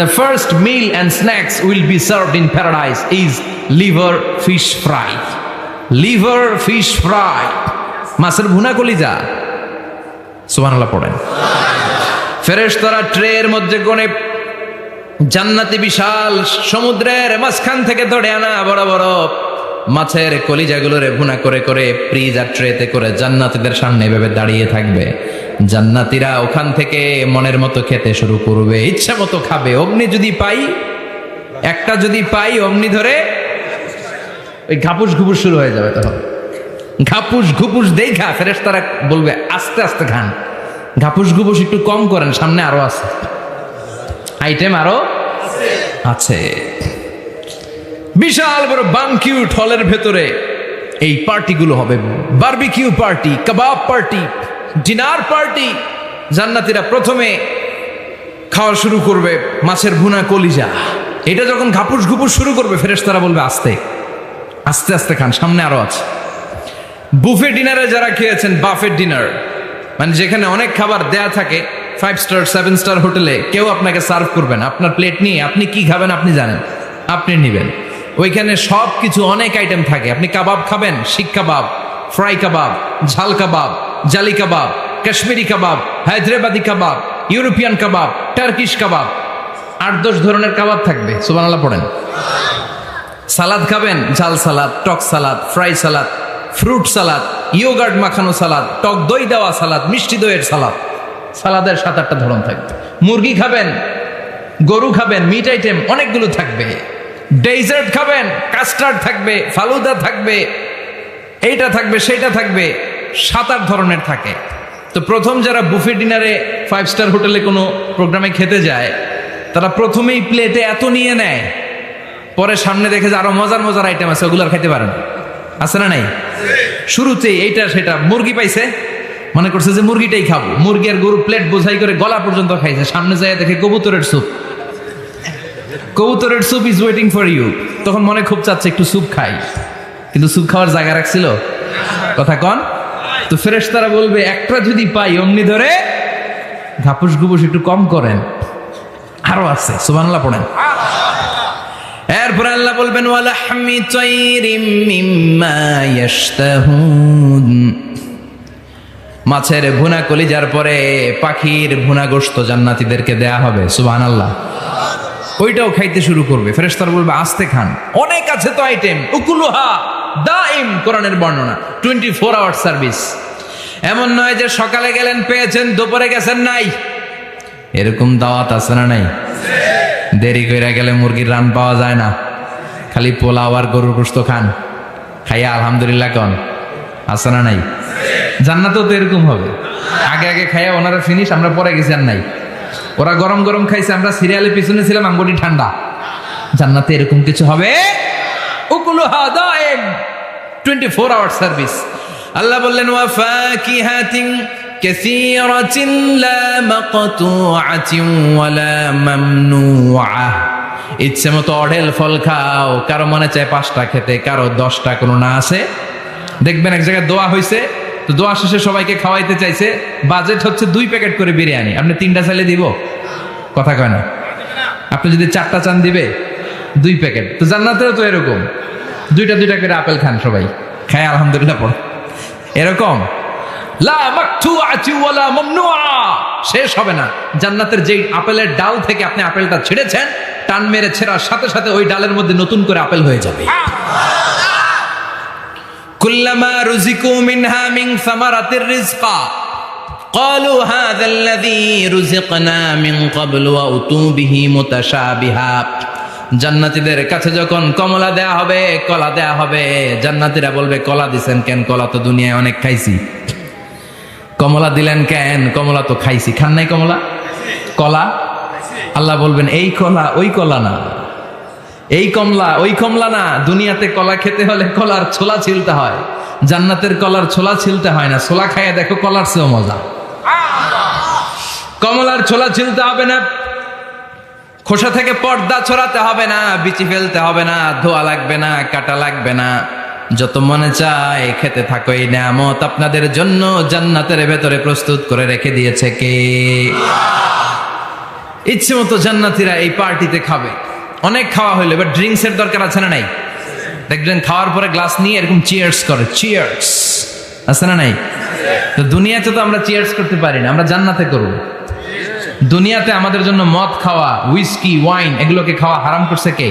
The first meal and snacks will be served in paradise is liver fish fry. Liver fish fry, মাছের ভুনা কলিজা। সুবহানাল্লাহ পড়েন। ফেরেশতারা ট্রের মধ্যে গনে জান্নাতি বিশাল সমুদ্রের মাঝখান থেকে ধরে আনা বড় বড় মাছের কলিজাগুলোরে ভুনা করে করে ফ্রিজ আর ট্রেতে করে জান্নাতীদের সামনে এভাবে দাঁড়িয়ে থাকবে। জান্নাতীরা ওখান থেকে মনের মতো খেতে শুরু করবে, ইচ্ছা মতো খাবে। অমনি যদি পাই, একটা যদি পাই, অমনি ধরে ওই ঘাপুস ঘুপুস শুরু হয়ে যাবে। তখন ঘাপুস ঘুপুস দেখা ফেরেশতারা বলবে আস্তে আস্তে খান, ঘাপুস ঘুপুস একটু কম করেন, সামনে আরো আছে আইটেম, আরো আছে। বিশাল বড় বানকিউট হলের ভেতরে এই পার্টিগুলো হবে, বারবিকিউ পার্টি, কাবাব পার্টি, ডিনার পার্টি। জান্নাতীরা প্রথমে খাওয়া শুরু করবে মাছের ভুনা কলিজা। এটা যখন ঘাপুস ঘুপুস শুরু করবে ফেরেশতারা বলবে আস্তে আস্তে আস্তে খান, সামনে আরো আছে। বুফে ডিনারে যারা খেয়েছেন, বাফেট ডিনার মানে যেখানে অনেক খাবার দেয়া থাকে, 5 স্টার 7 স্টার হোটেলে কেউ আপনাকে সার্ভ করবেন, আপনার প্লেট নিয়ে আপনি কি খাবেন আপনি জানেন, আপনি নেবেন। ওইখানে সব কিছু অনেক আইটেম থাকে। আপনি কাবাব খাবেন, শিক কাবাব, ফ্রাই কাবাব, ঝাল কাবাব, জালি কাবাব, কাশ্মীরি কাবাব, হায়দ্রাবাদি কাবাব, ইউরোপিয়ান কাবাব, টার্কিশ কাবাব, 8-10 ধরনের কাবাব থাকবে। সুবহানাল্লাহ পড়েন। সালাদ খাবেন, ঝাল সালাদ, টক salad, fry salad, fruit salad, yogurt মাখানো সালাদ, টক দই দেওয়া সালাদ, মিষ্টি দইয়ের সালাদ। সালাদের 7-8টা ধরন থাকবে। মুরগি খাবেন, গরু খাবেন, মিট আইটেম অনেকগুলো থাকবে। ডেজার্ট খাবেন, কাস্টার্ড থাকবে, ফালুদা থাকবে, এইটা থাকবে, সেইটা থাকবে, 7-8 ধরনের থাকে। তো প্রথম যারা বুফে ডিনারে 5 স্টার হোটেলে কোনো প্রোগ্রামে খেতে যায়, তারা প্রথমেই প্লেটে এত নিয়ে নেয়, পরে সামনে দেখে যে আরো মজার মজার আইটেম আছে, ওগুলো আর খাইতে পারেন, আছে না নাই? শুরুতেই এইটা সেটা মুরগি পাইছে, মনে করছে যে মুরগিটাই খাবো, মুরগি আর গরু প্লেট বোঝাই করে গলা পর্যন্ত খাইছে। সামনে যায় দেখে কবুতরের স্যুপ, কবুতরের soup is waiting for you. তখন মনে খুব চাচ্ছে একটু স্যুপ খাই, কিন্তু স্যুপ খাওয়ার জায়গা রাখছিল, কথা কন। তো ফেরেশতারা বলবে একটা যদি পাই অমনি ধরে ঘাপুস ঘুপুস একটু কম করেন, আরো আছে। সুবহানাল্লাহ পড়েন। এরপর আল্লাহ বলবেন ওয়ালাহমি তাইরিম মিম্মা ইয়াশতাহুন, মাছের ভুনা কলিজার পরে পাখির ভুনা গোশত জান্নাতীদেরকে দেয়া হবে, সুবহানাল্লাহ। ওইটাও খাইতে শুরু করবে, ফেরেশতারা বলবে আস্তে খান, অনেক আছে তো আইটেম। উকুলুহা দাইম, কোরআনের বর্ণনা, 24 আওয়ার সার্ভিস। এমন নয় যে সকালে গেলেন পেয়েছেন, দুপুরে গেছেন নাই। এরকম দাওয়াত আছে না নাই? দেরি কইরা গেলে মুরগির রান পাওয়া যায় না, খালি পোলাও আর গরুর গোশত খান, খাইয়া আলহামদুলিল্লাহ কন, আছে না নাই? জান্নাতেও তো এরকম হবে, আগে আগে খাইয়া ওনারা ফিনিশ, আমরা পরে গেছি আর নাই। ওরা গরম গরম খাইছে, আমরা সিরিয়ালে পিছনে ছিলাম, আঙ্গুটি ঠান্ডা। জান্নাতে এরকম কিছু হবে। উকুলুহা দাইম, 24 আওয়ার সার্ভিস। আল্লাহ বললেন ওয়া ফাকিহাতিন কাসীরাতিন লা মাকতুআতিন ওয়া লা মামনুআ। ইচ্ছে মতো অঢেল ফল খাও, কারো মনে চায় 5টা খেতে, কারো 10টা, কোনো না আছে। দেখবেন এক জায়গায় দোয়া হয়েছে, তো দোয়া শেষে সবাইকে খাওয়াইতে চাইছে, বাজেট হচ্ছে 2 প্যাকেট করে বিরিয়ানি, আপনি 3টা চাইলে দিব? কথা কয় না। আপনি যদি 4টা চান দিবে 2 প্যাকেট। তো জান্নাতেও তো এরকম, 2টা করে আপেল খান সবাই, খায় আলহামদুলিল্লাহ পড়। এরকম লা মাকতুআতি ওয়ালা মামনুআ, শেষ হবে না। জান্নাতের যেই আপেলের ডাল থেকে আপনি আপেলটা ছিঁড়েছেন, টান মেরে ছেঁড়ার সাথে সাথে ওই ডালের মধ্যে নতুন করে আপেল হয়ে যাবে। কুল্লামা রুজিকু মিনহা মিন সামারাতির রিজকা ক্বালু হাযাল্লাযী রুজিকনা মিন ক্বাবলু ওয়া উতু বিহি মুতাশাবিহা। জান্নাতীদের কাছে যখন কমলা দেয়া হবে, কলা দেয়া হবে, জান্নাতীরা বলবে কলা দিছেন কেন? কলা তো দুনিয়ায় অনেক খাইছি। কমলা দিলেন কেন? কমলা তো খাইছি। খান নাই কমলা? কলা? আল্লাহ বলবেন এই কলা ওই কলা না, এই কমলা ওই কমলা না। দুনিয়াতে কলা খেতে হলে কলার ছোলা ছিলতে হয়, জান্নাতের কলার ছোলা ছিলতে হয় না। ছোলা খাইয়া দেখো, কলার চেয়েও মজা। কমলার ছোলা ছিলতে হবে না, খোসা থেকে পর্দা ছড়াতে হবে না, বিচি ফেলতে হবে না, ধোয়া লাগবে না, কাটা লাগবে না। যত মনে চায় খেতে থাকো, এই নিয়ামত আপনাদের জন্য জান্নাতের ভেতরে প্রস্তুত করে রেখে দিয়েছে কে? ইচ্ছে মতো জান্নাতীরা এই পার্টিতে খাবে। অনেক খাওয়া হইলো, এবার ড্রিঙ্কস এর দরকার আছে না নাই? দেখবেন খাওয়ার পরে গ্লাস নিয়ে এরকম চিয়ার্স করে, চিয়ার্স, আছে না নাই? তো দুনিয়াতে তো আমরা চিয়ার্স করতে পারি না, আমরা জান্নাতে করব। দুনিয়াতে আমাদের জন্য মদ খাওয়া, হুইস্কি, ওয়াইন, এগুলোকে খাওয়া হারাম করছে কে?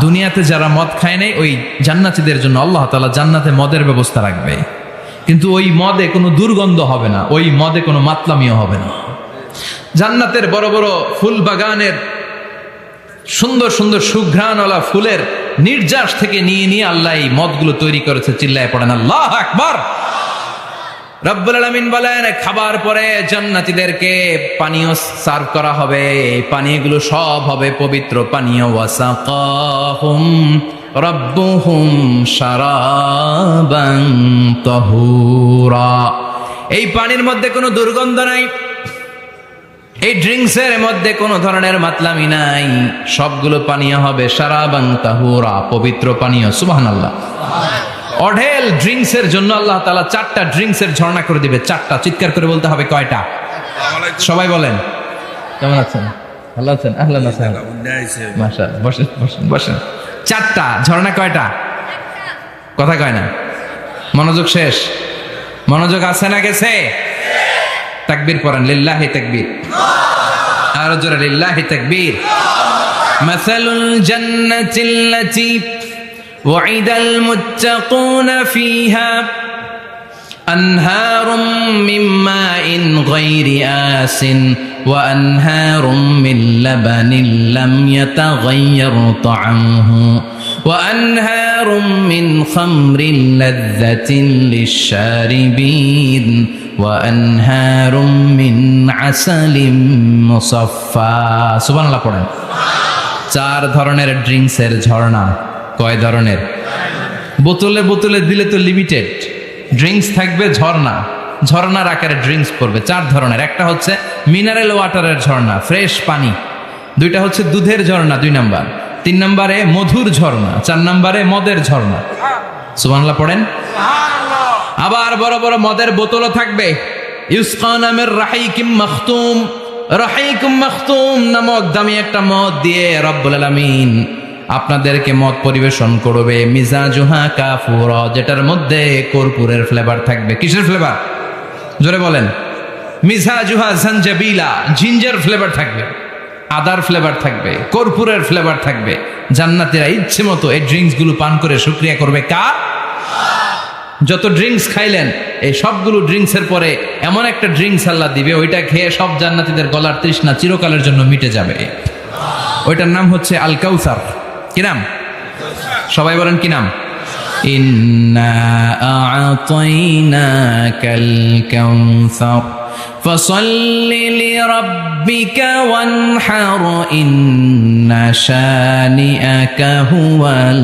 দুনিয়াতে যারা মদ খায় নাই, ওই জান্নাতীদের জন্য আল্লাহ তাআলা জান্নাতে মদের ব্যবস্থা রাখবে। কিন্তু ওই মদে কোনো দুর্গন্ধ হবে না, ওই মদে কোনো মাতলামিও হবে না। জান্নাতের বড় বড় ফুল বাগানের সুন্দর সুন্দর সুঘ্রাণওয়ালা ফুলের নির্যাস থেকে নিয়ে নিয়ে আল্লাহ এই মদগুলো তৈরি করেছে। চিল্লায় পড়েন আল্লাহু আকবার। রব্বুল আলামিন বলেন, খাবার পরে জান্নাতীদেরকে পানীয় সার্ভ করা হবে। এই পানীয়গুলো সব হবে পবিত্র পানীয়। ওয়াসাকাহুম রাব্বুহুম শারাবান তাহুরা। এই পানির মধ্যে কোনো দুর্গন্ধ নাই, এই ড্রিঙ্কসের মধ্যে কোনো ধরনের মাতলামি নাই, সবগুলো পানীয় হবে শারাবান তাহুরা, পবিত্র পানীয়। সুবহানাল্লাহ। অঢেল ড্রিঙ্কসের জন্য আল্লাহ তাআলা 4টা ড্রিঙ্কসের ঝর্ণা করে দিবে। 4টা, চিৎকার করে বলতে হবে কয়টা? সবাই বলেন। কেমন আছেন? ভালো আছেন? আহলান ওয়াসাহলান, মাশাআল্লাহ। বসেন বসেন বসেন। 4টা ঝর্ণা। কয়টা? কথা কয় না। মনোযোগ শেষ। মনোযোগ আছে না গেছে? তাকবীর পড়েন, লিল্লাহি তাকবীর। আর জোরে লিল্লাহি তাকবীর। মাসালুল জান্নাতিল্লাতী وعد المتقون فيها أنهار من ماء غير آسن وأنهار من لبن لم يتغير طعمه وأنهار من خمر لذة للشاربين وأنهار من عسل مصفى سبحان الله পড়েন। 4 ধরনের ড্রিঙ্কসের ঝর্ণা। কয় ধরনের? বোতলে বোতলে দিলে তো লিমিটেড ড্রিঙ্কস থাকবে, ঝর্ণা ঝর্ণার আকারে ড্রিঙ্কস পড়বে। 4 ধরনের। একটা হচ্ছে মিনারেল ওয়াটারের ঝর্ণা, ফ্রেশ পানি। 2টা হচ্ছে দুধের ঝর্ণা, 2 নাম্বার। 3 নম্বরে মধুর ঝর্ণা, 4 নম্বরে মদের ঝর্ণা। সুবহানাল্লাহ পড়েন। আবার বড় বড় মদের বোতলও থাকবে। ইউসকা নামের রাহিকুম মাখতুম, রাহিকুম মাখতুম নামক দামি একটা মদ দিয়ে রব্বুল আলামিন আপনাদেরকে মদ পরিবেশন করবে। মিজাজুহা কাফুরা, যেটার মধ্যে কর্পূরের ফ্লেভার থাকবে। কিসের ফ্লেভার? জোরে বলেন। মিজাজুহা জানজাবিলা, জিঞ্জার ফ্লেভার থাকবে, আদার ফ্লেভার থাকবে, কর্পূরের ফ্লেভার থাকবে। জান্নাতীরা ইচ্ছে মতো এই ড্রিঙ্কস গুলো পান করে শুকরিয়া করবে কার? যত ড্রিঙ্কস খাইলেন এই সবগুলো ড্রিঙ্কস এর পরে এমন একটা ড্রিঙ্কস আল্লাহ দিবে, ওইটা খেয়ে সব জান্নাতীদের গলার তৃষ্ণা চিরকালের জন্য মিটে যাবে। ওইটার নাম হচ্ছে আল কাউসার। কি নাম? সবাই বলেন কি নাম? ইন্না আ'তাইনাকাল কাউসার ফাসাল্লি লিরাব্বিকা ওয়ানহার ইন্না শানিআকা হুয়াল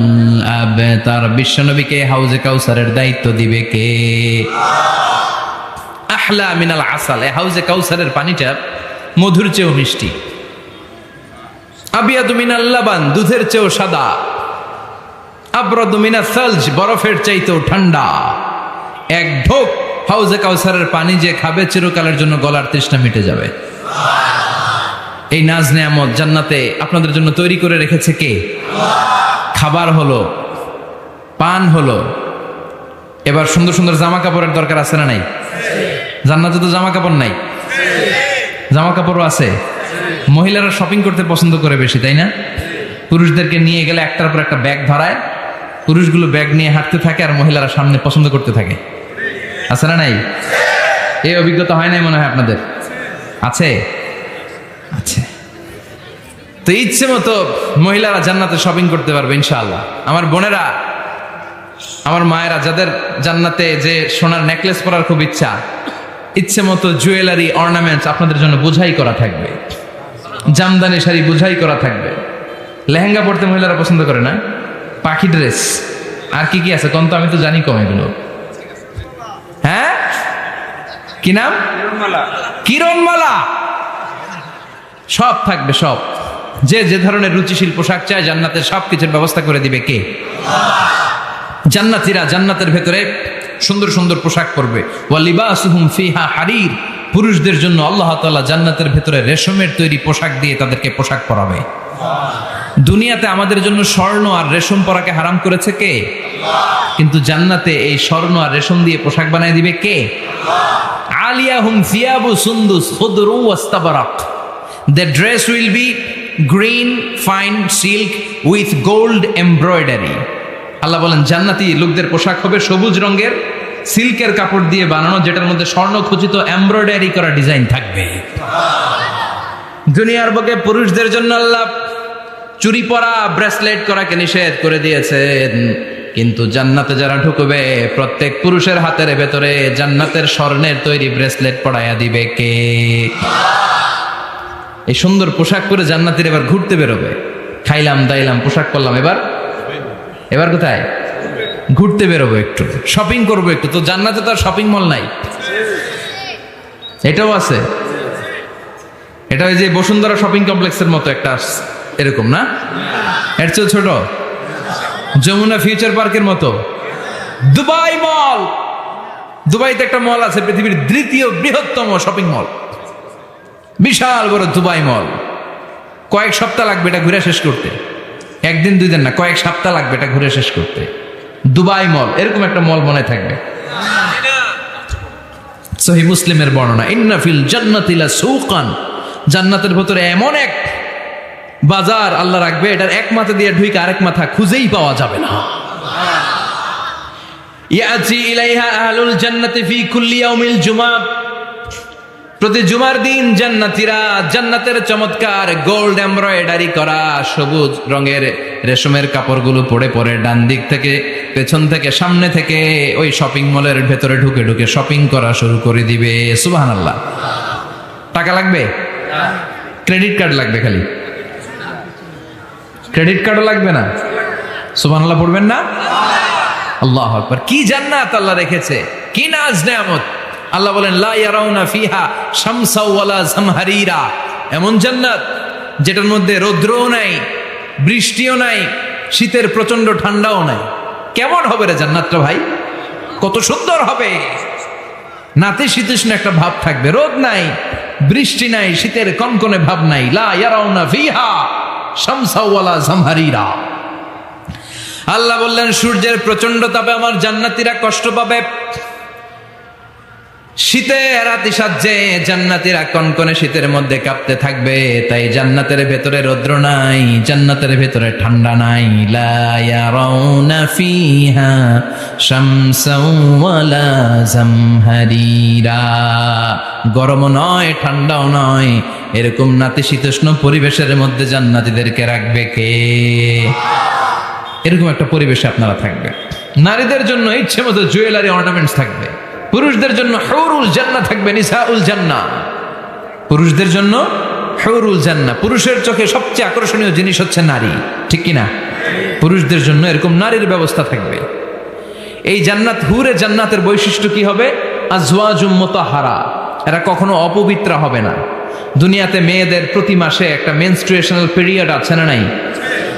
আবতার। বিশ্বনবীকে হাউজে কাউসারের দায়িত্ব দিবে কে? আহলা মিনাল আসাল। এই হাউজে কাউসারের পানিটা মধুর চেয়েও মিষ্টি। আবিয়াদু মিনাল লাবান, দুধের চেয়েও সাদা। আবরাদু মিনাস সালজ, বরফের চাইতেও ঠান্ডা। এক ঢোক হাউজে কাউসারের পানি যে খাবে চিরকালের জন্য গলার তৃষ্ণা মিটে যাবে। এই নাজ নেয়ামত জান্নাতে আপনাদের জন্য তৈরি করে রেখেছে কে? খাবার হলো, পান হলো, এবার সুন্দর সুন্দর জামা কাপড়ের দরকার আছে না নাই? জান্নাতে তো জামা কাপড় নাই, জামা কাপড়ও আছে। মহিলারা শপিং করতে পছন্দ করে বেশি, তাই না? পুরুষদেরকে নিয়ে গেলে একটার পর একটা ব্যাগ ধরায়, পুরুষগুলো ব্যাগ নিয়ে হাঁটতে থাকে আর মহিলারা সামনে পছন্দ করতে থাকে। আছে না নাই? এই অভিজ্ঞতা হয় নাই মনে হয় আপনাদের? আছে? আছে। তো ইচ্ছে মতো মহিলারা জান্নাতে শপিং করতে পারবে ইনশাআল্লাহ। আমার বোনেরা, আমার মায়েরা, যাদের জান্নাতে যে সোনার নেকলেস পরার খুব ইচ্ছা, ইচ্ছে মতো জুয়েলারি অর্নামেন্টস আপনাদের জন্য বোঝাই করা থাকবে। জামদানি শাড়ি বোঝাই করা থাকবে। লেহেঙ্গা পড়তে মহিলারা পছন্দ করে না? পাখি ড্রেস, আর কি কি আছে কোন তো? আমি তো জানি কম এগুলো। হ্যাঁ, কি নাম? কিরণমালা। সব থাকবে, সব। যে যে ধরনের রুচিশীল পোশাক চায় জান্নাতের সবকিছুর ব্যবস্থা করে দিবে কে? জান্নাতীরা জান্নাতের ভেতরে সুন্দর সুন্দর পোশাক পরবে। ওয়া লিবাসুহুম ফিহা হারির, পুরুষদের জন্য আল্লাহ তাআলা জান্নাতের ভেতরে রেশমের তৈরি পোশাক দিয়ে তাদেরকে পোশাক পরাবে। দুনিয়াতে আমাদের জন্য স্বর্ণ আর রেশম পরাকে হারাম করেছে কে? কিন্তু জান্নাতে এই স্বর্ণ আর রেশম দিয়ে পোশাক বানায় দিবে কে? আলিয়াহুম সিয়াবু সুন্দুস খুদরু ওয়াস্তাবরাক। The dress will be green fine silk with gold embroidery. আল্লাহ বলেন জান্নাতি লোকদের পোশাক হবে সবুজ রঙের সিল্কের কাপড় দিয়ে বানানো, যেটার মধ্যে স্বর্ণ খচিত এমব্রয়ডারি করা ডিজাইন থাকবে। দুনিয়ার বুকে পুরুষদের জন্য আল্লাহ চুরি পরা, ব্রেসলেট করাকে নিষেধ করে দিয়েছেন, কিন্তু জান্নাতে যারা ঢুকবে প্রত্যেক পুরুষের হাতের ভেতরে জান্নাতের স্বর্ণের তৈরি ব্রেসলেট পরাইয়া দিবে কে? এই সুন্দর পোশাক পরে জান্নাতীরা এবার ঘুরতে বেরোবে। খাইলাম দাইলাম পোশাক পরলাম, এবার কোথায়? ঘুরতে বেরোবো, একটু শপিং করবো একটু। তো জান্নাতে তো আর শপিং মল নাই। এটাও আছে, এটা ওই যে বসুন্ধরা শপিং কমপ্লেক্সের মতো একটা এরকম না, এর চেয়ে ছোট, যমুনা ফিউচার পার্কের মতো। দুবাই মল, দুবাইতে একটা মল আছে, পৃথিবীর দ্বিতীয় বৃহত্তম শপিং মল, বিশাল বড় দুবাই মল। কয়েক সপ্তাহ লাগবে এটা ঘুরে শেষ করতে, একদিন দুই দিন না, কয়েক সপ্তাহ লাগবে এটা ঘুরে শেষ করতে। দুবাই মল, এরকম একটা মল মনে থাকবে। সহিহ মুসলিমের বর্ণনা, ইন্না ফিল জান্নাতি লাসুকান, জান্নাতের ভিতরে এমন এক বাজার আল্লাহ রাখবে, এটার এক মাথা দিয়ে ঢুকে আরেক মাথা খুঁজেই পাওয়া যাবে না। ইয়াতি ইলাইহা আহলুল জান্নাতি ফি কুল্লি ইয়াউমিল জুমআ, প্রতি জুমার দিন জান্নাতীরা জান্নাতের চমৎকার গোল্ড এমব্রয়ডারি করা সবুজ রঙের রেশমের কাপড়গুলো পরে পরে ডান দিক থেকে, পেছন থেকে, সামনে থেকে ওই শপিং মলের ভেতরে ঢুকে ঢুকে শপিং করা শুরু করে দিবে। সুবহানাল্লাহ। টাকা লাগবে? ক্রেডিট কার্ড লাগবে, খালি ক্রেডিট কার্ডও লাগবে না। সুবহানাল্লাহ পড়বেন না? আল্লাহু আকবার। কি জান্নাত আল্লাহ রেখেছে, কি নাজ নেয়ামত। আল্লাহ বলেন লা ইয়ারাউনা ফিহা শামসা ওয়ালা জামহারিরা, এমন জান্নাত যেটার মধ্যে রৌদ্রও নাই, বৃষ্টিও নাই, শীতের প্রচন্ড ঠান্ডাও নাই। কেমন হবে রে জান্নাতটা ভাই, কত সুন্দর হবে। নাতিশীতোষ্ণ একটা ভাব থাকবে, রোদ নাই, বৃষ্টি নাই, শীতের কনকনে ভাব নাই। লা ইয়ারাউনা ফিহা শামসা ওয়ালা জামহারিরা। আল্লাহ বললেন সূর্যের প্রচন্ড তাপে আমার জান্নাতীরা কষ্ট পাবে। শীতের আতিশয্যে জান্নাতীরা কনকনে শীতের মধ্যে কাঁপতে থাকবে। তাই জান্নাতের ভেতরে রৌদ্র নাই, জান্নাতের ভেতরে ঠান্ডা নাই। লা ইয়ারাউনা ফিহা শামসাও ওয়ালা জামহারিরা। গরম নয়, ঠান্ডাও নয়, এরকম নাতিশীতোষ্ণ পরিবেশের মধ্যে জান্নাতীদেরকে রাখবে কে? এরকম একটা পরিবেশে আপনারা থাকবে। নারীদের জন্য ইচ্ছে মতো জুয়েলারি অর্নামেন্টস থাকবে, পুরুষদের জন্য হুরুল জান্নাহ থাকবে, নিসাউল জান্নাহ। পুরুষদের জন্য হুরুল জান্নাহ। পুরুষের চোখে সবচেয়ে আকর্ষণীয় জিনিস হচ্ছে নারী, ঠিক কি না? পুরুষদের জন্য এরকম নারীর ব্যবস্থা থাকবে। এই জান্নাত, হুরে জান্নাতের বৈশিষ্ট্য কি হবে? আজওয়াজুম মুতাহহারা, এরা কখনো অপবিত্র হবে না। দুনিয়াতে মেয়েদের প্রতি মাসে একটা মেনস্ট্রুয়েশনাল পিরিয়ড আছে না নাই?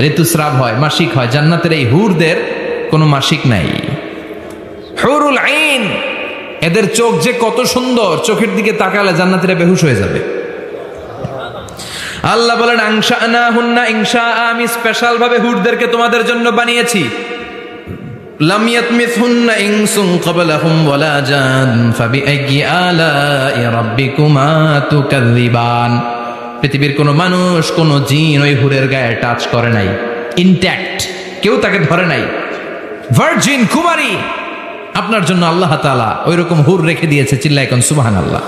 ঋতুস্রাব হয়, মাসিক হয়। জান্নাতের এই হুরদের কোনো মাসিক নাই। হুরুল আইন, এদের চোখ যে কত সুন্দর, চোখের দিকে তাকালে জান্নাতীরা বেহুশ হয়ে যাবে। আল্লাহ বলেন আনশানাহুন্না ইনশা, আমি স্পেশাল ভাবে হুরদেরকে তোমাদের জন্য বানিয়েছি। লাম ইয়াতমিসহুন্না ইনসুন ক্বাবলাহুম ওয়ালা জান ফাবিআইয়ি আলাই রাব্বিকুমা তুকাযযিবান। পৃথিবীর কোনো মানুষ, কোনো জিন ওই হুরের গায়ে টাচ করে নাই, ইনট্যাক্ট, কেউ তাকে ধরে নাই। ভার্জিন কুমারী, আপনার জন্য আল্লাহ তাআলা ওই রকম হুর রেখে দিয়েছে। চিল্লায় কোন সুবহানাল্লাহ।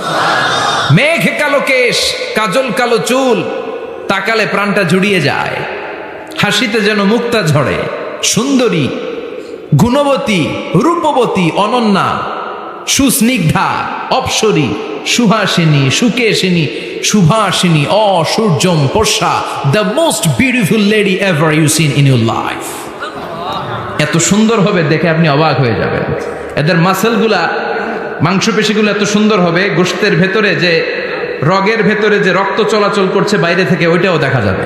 মেঘ কালো কেশ, কাজল কালো চুল, তাকালে প্রাণটা জুড়িয়ে যায়। হাসিতে যেন মুক্তা ঝরে। সুন্দরী, গুণবতী, রূপবতী, অনন্যা, সুস্নিগ্ধা, অপ্সরী, সুহাসিনী, সুকেশিনী, সুভাষিনী, অসূর্যম পোষা, the most beautiful lady ever you seen in your life. এত সুন্দর হবে, দেখে আপনি অবাক হয়ে যাবেন। এদের মাসেলগুলা, মাংসপেশিগুলো এত সুন্দর হবে, গোশতের ভেতরে যে রগের ভেতরে যে রক্ত চলাচল করছে বাইরে থেকে, ওইটাও দেখা যাবে।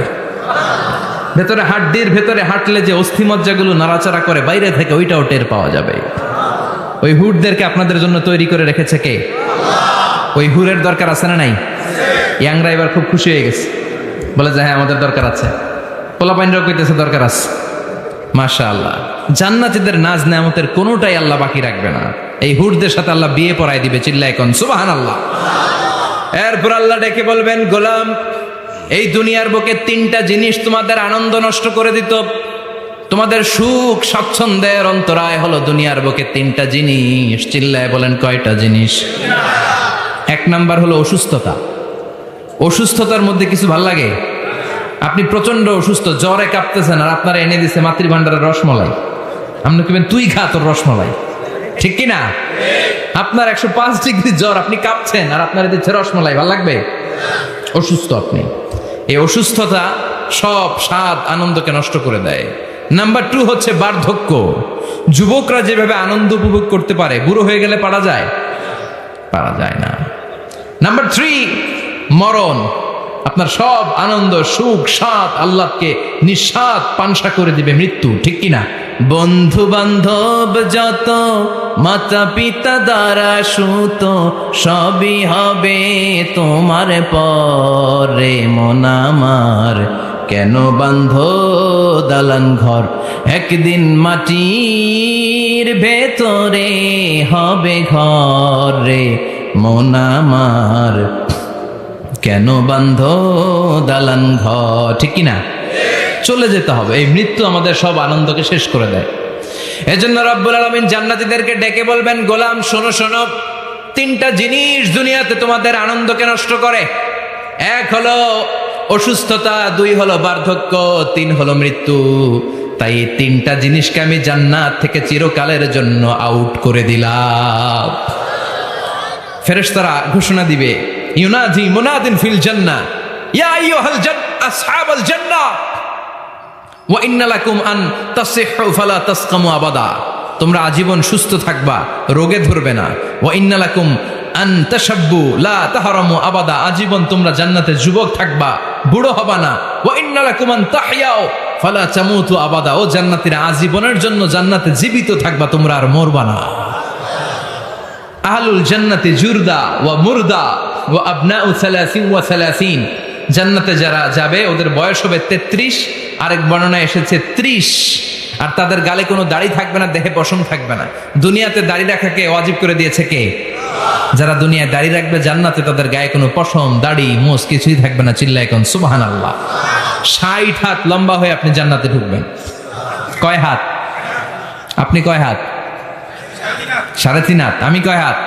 ভেতরে হাড্ডির ভেতরে হাঁটলে যে অস্থিমজ্জাগুলো নাড়াচাড়া করে বাইরে থেকে, ওইটাও টের পাওয়া যাবে। ওই হুরদেরকে আপনাদের জন্য তৈরি করে রেখেছে কে? ওই হুরের দরকার আছে না নাই? ইয়াংরা এবার খুব খুশি হয়ে গেছে, বলে যে হ্যাঁ আমাদের দরকার আছে। পোলাপাইনরাও কইতেছে দরকার আছে। মাশাআল্লাহ, জান্নাতীদের নাজ নেয়ামতের কোনোটাই আল্লাহ বাকি রাখবে না। এই হুরদের সাথে আল্লাহ বিয়ে পড়াই দিবে। চিল্লায় কোন সুবহানাল্লাহ। এরপর আল্লাহ ডেকে বলবেন, গোলাম, এই দুনিয়ার বুকে তিনটা জিনিস তোমাদের আনন্দ নষ্ট করে দিত, তোমাদের সুখ স্বাচ্ছন্দ্যের অন্তরায় হলো দুনিয়ার বুকে তিনটা জিনিস। চিল্লায় বলেন কয়টা জিনিস? এক নাম্বার হলো অসুস্থতা। অসুস্থতার মধ্যে কিছু ভাল লাগে? আপনি প্রচন্ড অসুস্থ, জ্বরে কাঁপতেছেন, আর আপনারা এনে দিছে মাতৃভান্ডারের রসমলাই। আপনি কেবেন তুই খা তোর রসমলাই, ঠিক কিনা? আপনার 105 ডিগ্রি জ্বর, আপনি কাঁপছেন, আর আপনার দিচ্ছে রসমলাই, ভাল লাগবে? অসুস্থ আপনি। এই অসুস্থতা সব স্বাদ আনন্দকে নষ্ট করে দেয়। নাম্বার 2 হচ্ছে বার্ধক্য। যুবকরা যেভাবে আনন্দ উপভোগ করতে পারে, বুড়ো হয়ে গেলে পারা যায়? পারা যায় না। নাম্বার 3 মরণ। আপনার সব আনন্দ, সুখ, স্বাদ আল্লাহকে নিঃস্বাদ পানসা করে দিবে মৃত্যু, ঠিক কিনা? বন্ধু বান্ধব যত, মাতা পিতা দ্বারা সুত, সবই হবে তোমার পরে। মন আমার কেন বান্ধ দালান ঘর, একদিন মাটির ভেতরে হবে ঘর রে। মন আমার কেন বান্ধ দালান ঘর, ঠিক কিনা? চলে যেতে হবে। এই মৃত্যু আমাদের সব আনন্দকে শেষ করে দেয়। এজন্য রব্বুল আলামিন জান্নাতীদেরকে ডেকে বলবেন, গোলাম শোনো শোনো, তিনটা জিনিস দুনিয়াতে তোমাদের আনন্দকে নষ্ট করে। এক হলো অসুস্থতা, 2 হলো বার্ধক্য, 3 হলো মৃত্যু। তাই এই তিনটা জিনিসকে আমি জান্নাত থেকে চিরকালের জন্য আউট করে দিলাম। ফেরেশতারা ঘোষণা দিবে, ইউনাদি মুনাদিন ফিল জান্নাহ, ইয়া আইয়ুহাল আসহাবাল জান্নাহ ওয়া ইন্না লাকুম আন তাসিহু ফালা তাসকামু আবাদা। তোমরা আজীবন সুস্থ থাকবা, রোগে ধরবে না। ওয়া ইন্না লাকুম আন তাশাব্বু লা তাহরামু আবাদা। আজীবন তোমরা জান্নাতে যুবক থাকবা, বুড়ো হবা না। ওয়া ইন্না লাকুম আন তাহইয়াও ফালা তামুতু আবাদা। ও জান্নাতীরা, আজীবনের জন্য জান্নাতে জীবিত থাকবা, তোমরা আর মরবা না। আহলুল জান্নাতি জুরদা ওয়া মুরদা ওয়া আবনাউ 30 ওয়া 30। জান্নাতে যারা যাবে ওদের বয়স হবে 33, আরেক বর্ণনায় এসেছে 30। আর তাদের গালে কোনো দাড়ি থাকবে না, দেহে পশম থাকবে না। দুনিয়াতে দাড়ি রাখাকে ওয়াজিব করে দিয়েছে কে? যারা দুনিয়ায় দাড়ি রাখবে জান্নাতে তাদের গায়ে কোনো পশম দাড়ি মোষ কিছুই থাকবে না। চিল্লায় কোন সুবহানাল্লাহ। 60 হাত লম্বা হয়ে আপনি জান্নাতে ঢুকবেন। কয় হাত? আপনি কয় হাত? 3.5 হাত। আমি কয় হাত?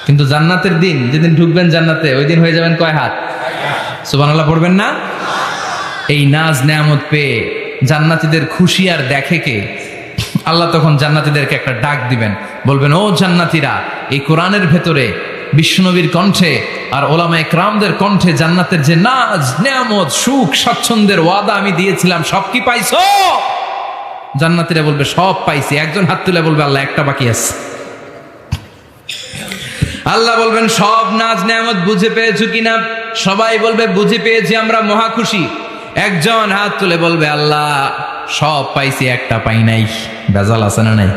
কিন্তু জান্নাতের দিন যেদিন ঢুকবেন জান্নাতে ওই দিন হয়ে যাবেন কয় হাত? সুবহানাল্লাহ পড়বেন না? এই নাজ নেয়ামত পেয়ে জান্নাতীদের খুশি আর দেখে কে? আল্লাহ তখন জান্নাতীদেরকে একটা ডাক দিবেন, বলবেন ও জান্নাতীরা, এই কোরআনের ভেতরে বিশ্বনবীর কণ্ঠে আর ওলামায়ে কেরামদের কণ্ঠে জান্নাতের যে নাজ নেয়ামত সুখ স্বাচ্ছন্দ্যের ওয়াদা আমি দিয়েছিলাম সব কি পাইছো? জান্নাতীরা বলবে সব পাইছি। একজন হাত তুলে বলবে আল্লাহ একটা বাকি আছে। আল্লাহ বলবেন সব নাজ নেয়ামত বুঝে পেয়েছো কিনা? সবাই বলবে বুঝে পেয়েছি, আমরা মহা খুশি। একজন হাত তুলে বলবে আল্লাহ সব পাইছি একটা পাই নাই। বেজাল আছে না নাই?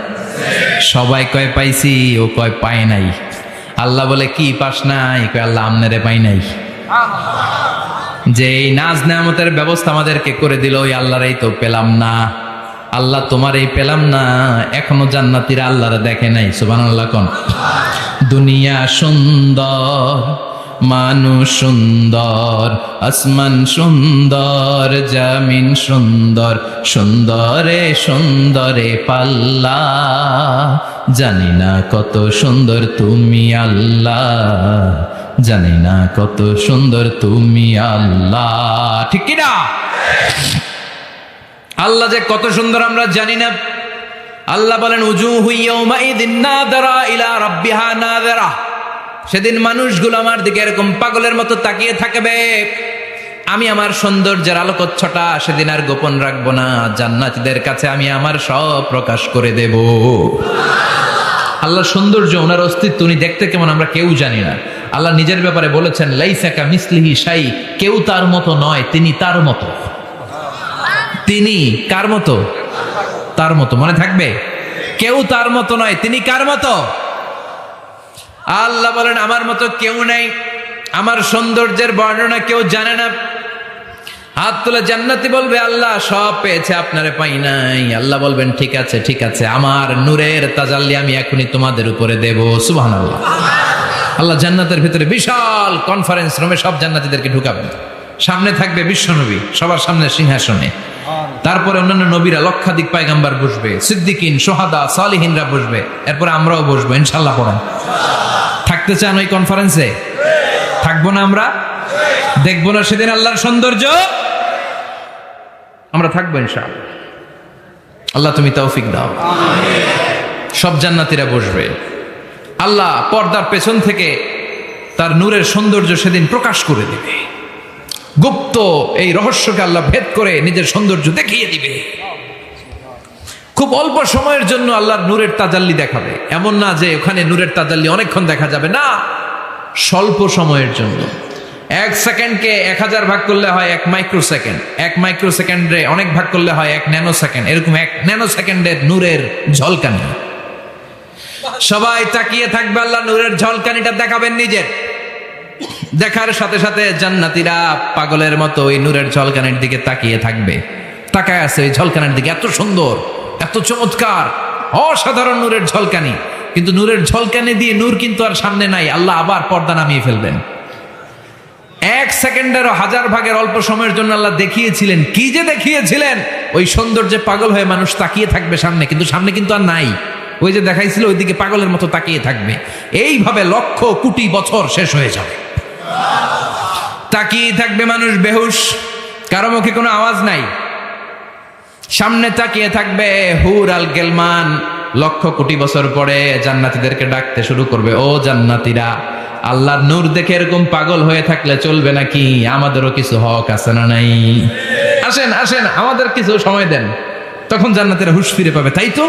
সবাই কয় পাইছি, ও কয় পাই নাই। আল্লাহ বলে কি পাস নাই? কয় আল্লাহ আমনেরে পাই নাই। যে এই নাজ নেয়ামতের ব্যবস্থা আমাদেরকে করে দিল ওই আল্লাহরই তো পেলাম না। আল্লাহ তোমার এই পেলাম না, এখনো জান্নাতীরা আল্লাহরে দেখে নাই। সুবহানাল্লাহ কোন। দুনিয়া সুন্দর, মানুষ সুন্দর, আসমান সুন্দর, জমিন সুন্দর, সুন্দরে সুন্দরে পাল্লা, জানি না কত সুন্দর তুমি আল্লাহ, জানি না কত সুন্দর তুমি আল্লাহ। ঠিক কিনা? আল্লাহ যে কত সুন্দর আমরা জানি না। আল্লাহ বলেন উজুহু ইয়াউমাইযিন নাযিরা ইলা রাব্বিহা নাযিরা। সেদিন মানুষগুলো আমার দিকে এরকম পাগলের মতো তাকিয়ে থাকবে। আমি আমার সৌন্দর্যের আলোকচ্ছটা সেদিন আর গোপন রাখবো না। জান্নাতীদের কাছে আমি আমার সব প্রকাশ করে দেব। আল্লাহ সৌন্দর্য, ওনার অস্তিত্ব, উনি দেখতে কেমন আমরা কেউ জানি না। আল্লাহ নিজের ব্যাপারে বলেছেন লাইসা কামিসলিহি শাই, কেউ তার মতো নয়, তিনি তার মতো। তিনি কার মতো? তার মতো। মনে থাকবে? কেউ তার মতো নয়, তিনি কার মতো? আল্লাহ বলেন আমার মতো কেউ নেই। আমার সৌন্দর্যের বর্ণনা কেউ জানে না। হাত তুলে জান্নাতি বলবে আল্লাহ সব পেয়েছে, আপনারে পাই নাই। আল্লাহ বলবেন ঠিক আছে ঠিক আছে, আমার নূরের তাজাল্লি আমি এখনই তোমাদের উপরে দেব। সুবহানাল্লাহ। আল্লাহ জান্নাতের ভিতরে বিশাল কনফারেন্স রুমে সব জান্নাতীদেরকে ঢুকাবেন। সামনে থাকবে বিশ্বনবী সবার সামনে সিংহাসনে। তারপরে অন্যান্য নবীরা, লক্ষাধিক পয়গম্বর বসবে, সিদ্দিকিন, সোহাদা, সালিহিনরা বসবে। এরপরে আমরাও বসবো ইনশাআল্লাহ। পড়েন থাকতে চান ওই কনফারেন্সে? থাকবো না আমরা? দেখবো না সেদিন আল্লাহর সৌন্দর্য? আমরা থাকবো ইনশাআল্লাহ। আল্লাহ তুমি তৌফিক দাও। সব জান্নাতীরা বসবে। আল্লাহ পর্দার পেছন থেকে তার নূরের সৌন্দর্য সেদিন প্রকাশ করে দেবে। গুপ্ত এই রহস্যকে আল্লাহ ভেদ করে নিজের সৌন্দর্য দেখিয়ে দিবে। খুব অল্প সময়ের জন্য আল্লাহর নূরের তাজাল্লি দেখাবে। এমন না যে ওখানে নূরের তাজাল্লি অনেকক্ষণ দেখা যাবে, না, স্বল্প সময়ের জন্য। 1 সেকেন্ডকে 1000 ভাগ করলে হয় 1 মাইক্রোসেকেন্ড, 1 মাইক্রোসেকেন্ডে অনেক ভাগ করলে হয় 1 ন্যানোসেকেন্ড। এরকম 1 ন্যানোসেকেন্ডের নূরের ঝলকানি। সবাই তাকিয়ে থাকবে, আল্লাহ নূরের ঝলকানিটা দেখাবেন নিজের। দেখার সাথে সাথে জান্নাতীরা পাগলের মতো ওই নূরের ঝলকানির দিকে তাকিয়ে থাকবে। তাকায় আছে ওই ঝলকানির দিকে। এত সুন্দর, এত চমৎকার, অসাধারণ নূরের ঝলকানি। কিন্তু নূরের ঝলকানি দিয়ে নূর কিন্তু আর সামনে নাই। আল্লাহ আবার পর্দা নামিয়ে ফেলবেন। 1 সেকেন্ডেরও 1000 ভাগের অল্প সময়ের জন্য আল্লাহ দেখিয়েছিলেন। কি যে দেখিয়েছিলেন! ওই সৌন্দর্যে পাগল হয়ে মানুষ তাকিয়ে থাকবে সামনে, কিন্তু সামনে কিন্তু আর নাই। ওই যে দেখাইছিল ওইদিকে পাগলের মতো তাকিয়ে থাকবে। এইভাবে লক্ষ কোটি বছর শেষ হয়ে যাবে। তাকিয়ে থাকবে মানুষ বেহুশ, কারো মুখে কোনো আওয়াজ নাই। সামনে তাকিয়ে থাকবে হুর আল গেলমান। লক্ষ কোটি বছর পরে জান্নাতীদেরকে ডাকতে শুরু করবে, ও জান্নাতীরা, আল্লাহর নূর দেখে এরকম পাগল হয়ে থাকলে চলবে নাকি? আমাদেরও কিছু হক আছে না নাই? আসেন আসেন, আমাদের কিছু সময় দেন। তখন জান্নাতীরা হুঁশ ফিরে পাবে। তাই তো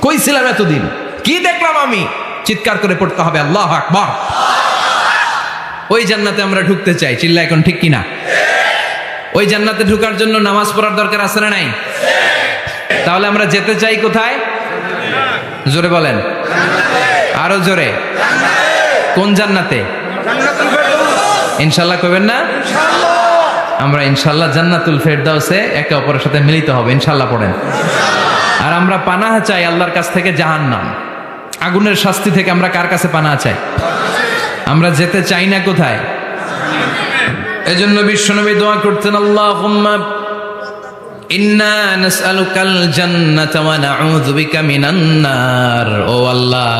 কই ছিলাম এতদিন? কি দেখলাম আমি? চিৎকার করে পড়তে হবে আল্লাহু আকবার। ওই জান্নাতে আমরা ঢুকতে চাই। চিল্লা এখন ঠিক কিনা? ওই জান্নাতে ঢোকার জন্য নামাজ পড়ার দরকার আছে না নাই? তাহলে আমরা যেতে চাই কোথায়? জোরে বলেন, আরো জোরে। কোন জান্নাতে? ইনশাআল্লাহ কইবেন না? আমরা ইনশাআল্লাহ জান্নাতুল ফেরদাউসে একে অপরের সাথে মিলিত হবে ইনশাআল্লাহ। পড়েন। আর আমরা পানাহ চাই আল্লাহর কাছ থেকে জাহান্নাম। আগুনের শাস্তি থেকে আমরা কার কাছে পানা চাই? আমরা যেতে চাই না কোথায়? এজন্য বিশ্বনবী দোয়া করতেন, আল্লাহুম্মা ইন্না নাসআলুকাল জান্নাতা ওয়া নাউযু বিকা মিনান নার। ও আল্লাহ,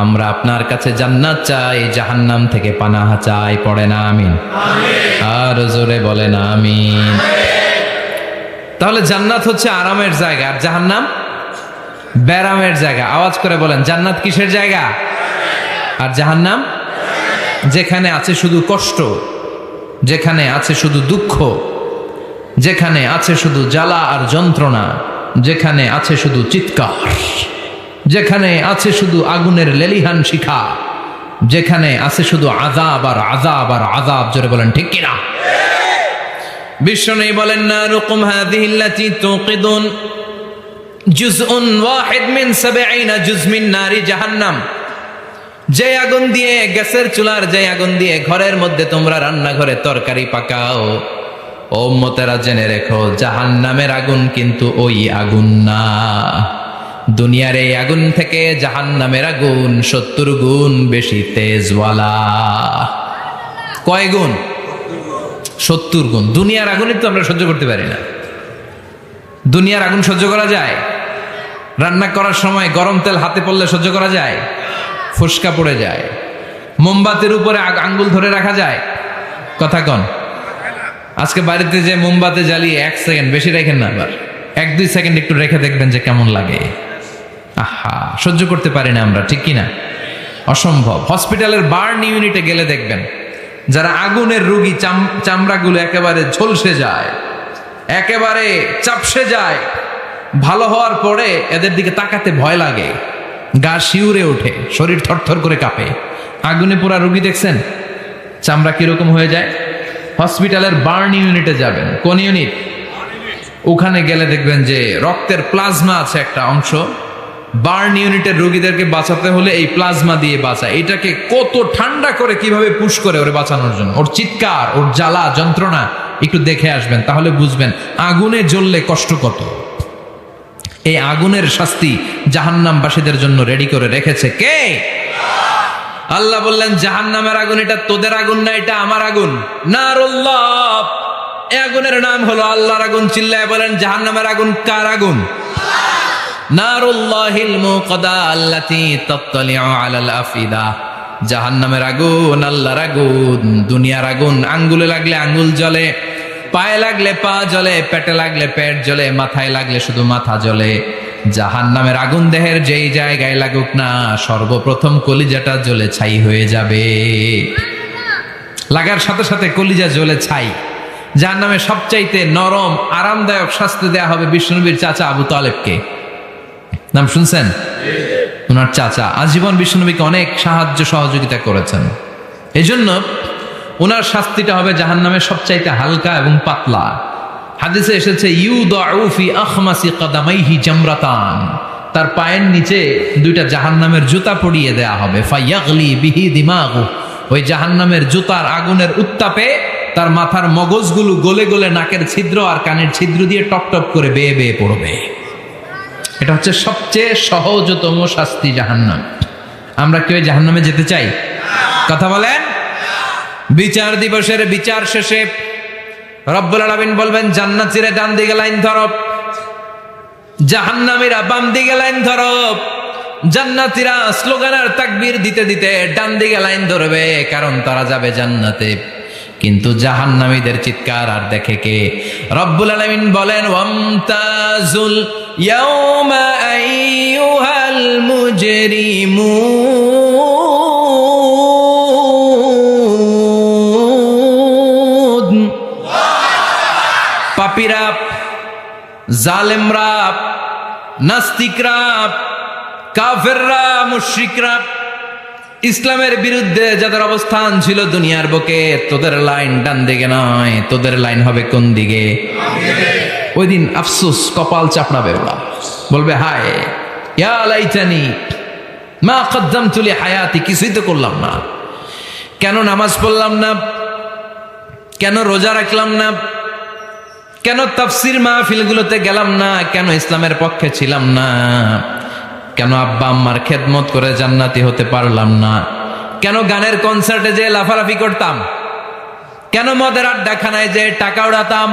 আমরা আপনার কাছে জান্নাত চাই, জাহান্নাম থেকে পানাহ চাই। পড়েন আমিন। আর জোরে বলেন আমিন। তাহলে জান্নাত হচ্ছে আরামের জায়গা, আর জাহান্নাম ব্যারামের জায়গা। আওয়াজ করে বলেন, জান্নাত কিসের জায়গা আর জাহান্নাম? যেখানে আছে শুধু কষ্ট, যেখানে আছে শুধু দুঃখ, যেখানে আছে শুধু জ্বালা আর যন্ত্রণা, যেখানে আছে শুধু চিৎকার, যেখানে আছে শুধু আগুনের লেলিহান শিখা, যেখানে আছে শুধু আযাব আর আযাব আর আযাব। জোরে বলেন ঠিক কিনা? বিশ্বনবী বলেন, নারুকুম হাযিহিল্লাতী তুকিদুন জুজউন ওয়াহিদ মিন ৭০ জুজ মিন নারি জাহান্নাম। যে আগুন দিয়ে, গ্যাসের চুলার যে আগুন দিয়ে ঘরের মধ্যে তোমরা রান্নাঘরে তরকারি পাকাও, ও উম্মতেরা জেনে রেখো, জাহান্নামের আগুন কিন্তু ওই আগুন না। দুনিয়ার এই আগুন থেকে জাহান্নামের আগুন ৭০ গুণ বেশি তেজওয়ালা। কয় গুণ? ৭০ গুণ। দুনিয়ার আগুনই তো আমরা সহ্য করতে পারি না। দুনিয়ার আগুন সহ্য করা যায়? রান্না করার সময় গরম তেল হাতে পড়লে সহ্য করা যায়? ফুসকা পড়ে যায়। মোমবাতির উপরে আঙ্গুল ধরে রাখা যায়? কথা কন। আজকে বাড়িতে যে মোমবাতি জ্বালিয়ে ১ সেকেন্ড, বেশি রেখেন না, আবার ১-২ সেকেন্ড একটু রেখে দেখবেন যে কেমন লাগে। আহা, সহ্য করতে পারি না আমরা, ঠিক কিনা? অসম্ভব। হসপিটালের বার্ন ইউনিটে গেলে দেখবেন যারা আগুনের রোগী, চামড়াগুলো একেবারে ঝলসে যায়, একেবারে চাপসে যায়। ভালো হওয়ার পরে এদের দিকে তাকাতে ভয় লাগে, গা শিউরে ওঠে, শরীর থরথর করে কাঁপে। আগুনে পোড়া রোগী দেখছেন চামড়া কিরকম হয়ে যায়? হসপিটালের বার্ন ইউনিটে যাবেন। কোন ইউনিট? ওখানে গেলে দেখবেন যে রক্তের প্লাজমা আছে একটা অংশ। বার্ন ইউনিটের রোগীদেরকে বাঁচাতে হলে এই প্লাজমা দিয়ে বাঁচায়। এটাকে কত ঠান্ডা করে কিভাবে পুশ করে ওরে বাঁচানোর জন্য, ওর চিৎকার, ওর জ্বালা যন্ত্রণা একটু দেখে আসবেন, তাহলে বুঝবেন আগুনে জ্বললে কষ্ট কত। এই আগুনের শাস্তি জাহান্নামবাসীদের জন্য রেডি করে রেখেছে কে? আল্লাহ বললেন, জাহান্নামের আগুন এটা তোদের আগুন না, এটা আমার আগুন। নারুল্লাহ, এই আগুনের নাম হলো আল্লাহর আগুন। চিল্লায় বলেন, জাহান্নামের আগুন কার আগুন? নারুল্লাহিল মুকাদা আল্লাতী তাত্তালিউ আলাল আফিদা। জাহান্নামের আগুন আল্লাহর আগুন। দুনিয়ার আগুন আঙ্গুলে লাগলে আঙ্গুল জ্বলে, পায়ে লাগলে পা জ্বলে, পেটে লাগলে পেট জ্বলে, মাথায় লাগলে শুধু মাথা জ্বলে। জাহান্নামের আগুন দেহের যেই জায়গায় লাগুক না, সর্বপ্রথম কলিজাটা জ্বলে ছাই হয়ে যাবে। লাগার সাথে সাথে কলিজা জ্বলে ছাই। জাহান্নামে সবচাইতে নরম আরামদায়ক শাস্তি দেয়া হবে বিশ্বনবীর চাচা আবু তালেবকে। নাম শুনছেন? ওনার চাচা আজীবন বিশ্বনবীকে অনেক সাহায্য সহযোগিতা করেছেন। এজন্য ওনার শাস্তিটা হবে জাহান্নামের সবচাইতে হালকা এবং পাতলা। হাদিসে এসেছে, ইউদাউ ফি আখমাসি কদামাইহি জামরাতান। তার পায়ের নিচে 2টা জাহান্নামের জুতা পরিয়ে দেয়া হবে। ফায়াগলি বিহি দিমাগু। ওই জাহান্নামের জুতার আগুনের উত্তাপে তার মাথার মগজগুলো গলে গলে নাকের ছিদ্র আর কানের ছিদ্র দিয়ে টপ টপ করে বেয়ে বেয়ে পড়বে। এটা হচ্ছে সবচেয়ে সহজতম শাস্তি, জাহান্নাম। আমরা কেউ জাহান্নামে যেতে চাই? কথা বলেন। বিচার দিবসের বিচার শেষে রব্বুল আলামিন বলবেন, জান্নাতীরা ডান দিকে লাইন ধরো, জাহান্নামীরা বাম দিকে লাইন ধরো। জান্নাতীরা স্লোগান আর তাকবীর দিতে দিতে ডান দিকে লাইন ধরবে, কারণ তারা যাবে জান্নাতে। কিন্তু জাহান্নামীদের চিৎকার আর দেখে কে? রব্বুল আলামিন বলেন, ওয়ামতাজুল ইয়াউমা আইয়ুহাল মুজরিমুন। পাপীরা, জালেমরা, নাস্তিকরা, কাফেররা, মুশরিকরা, ইসলামের বিরুদ্ধে যাদের অবস্থান ছিল দুনিয়ার বুকে, তোদের লাইন ডান দিকে নয়, তোদের লাইন হবে কোন দিকে? ওই দিন আফসোস, কপাল চাপড়াবে ওরা, বলবে, হায় ইয়া লাইতানি মা কদ্দামতু লি হায়াতি। কিছুই তো করলাম না, কেন নামাজ পড়লাম না, কেন রোজা রাখলাম না, কেন তাফসীর মাহফিলগুলোতে গেলাম না, কেন ইসলামের পক্ষে ছিলাম না। কেন আব্বা আম্মার খেদমত করে জান্নাতি হতে পারলাম না? কেন গানের কনসার্টে যে লাফালাফি করতাম? কেন মদের আড্ডাখানায় যে টাকা উড়াতাম?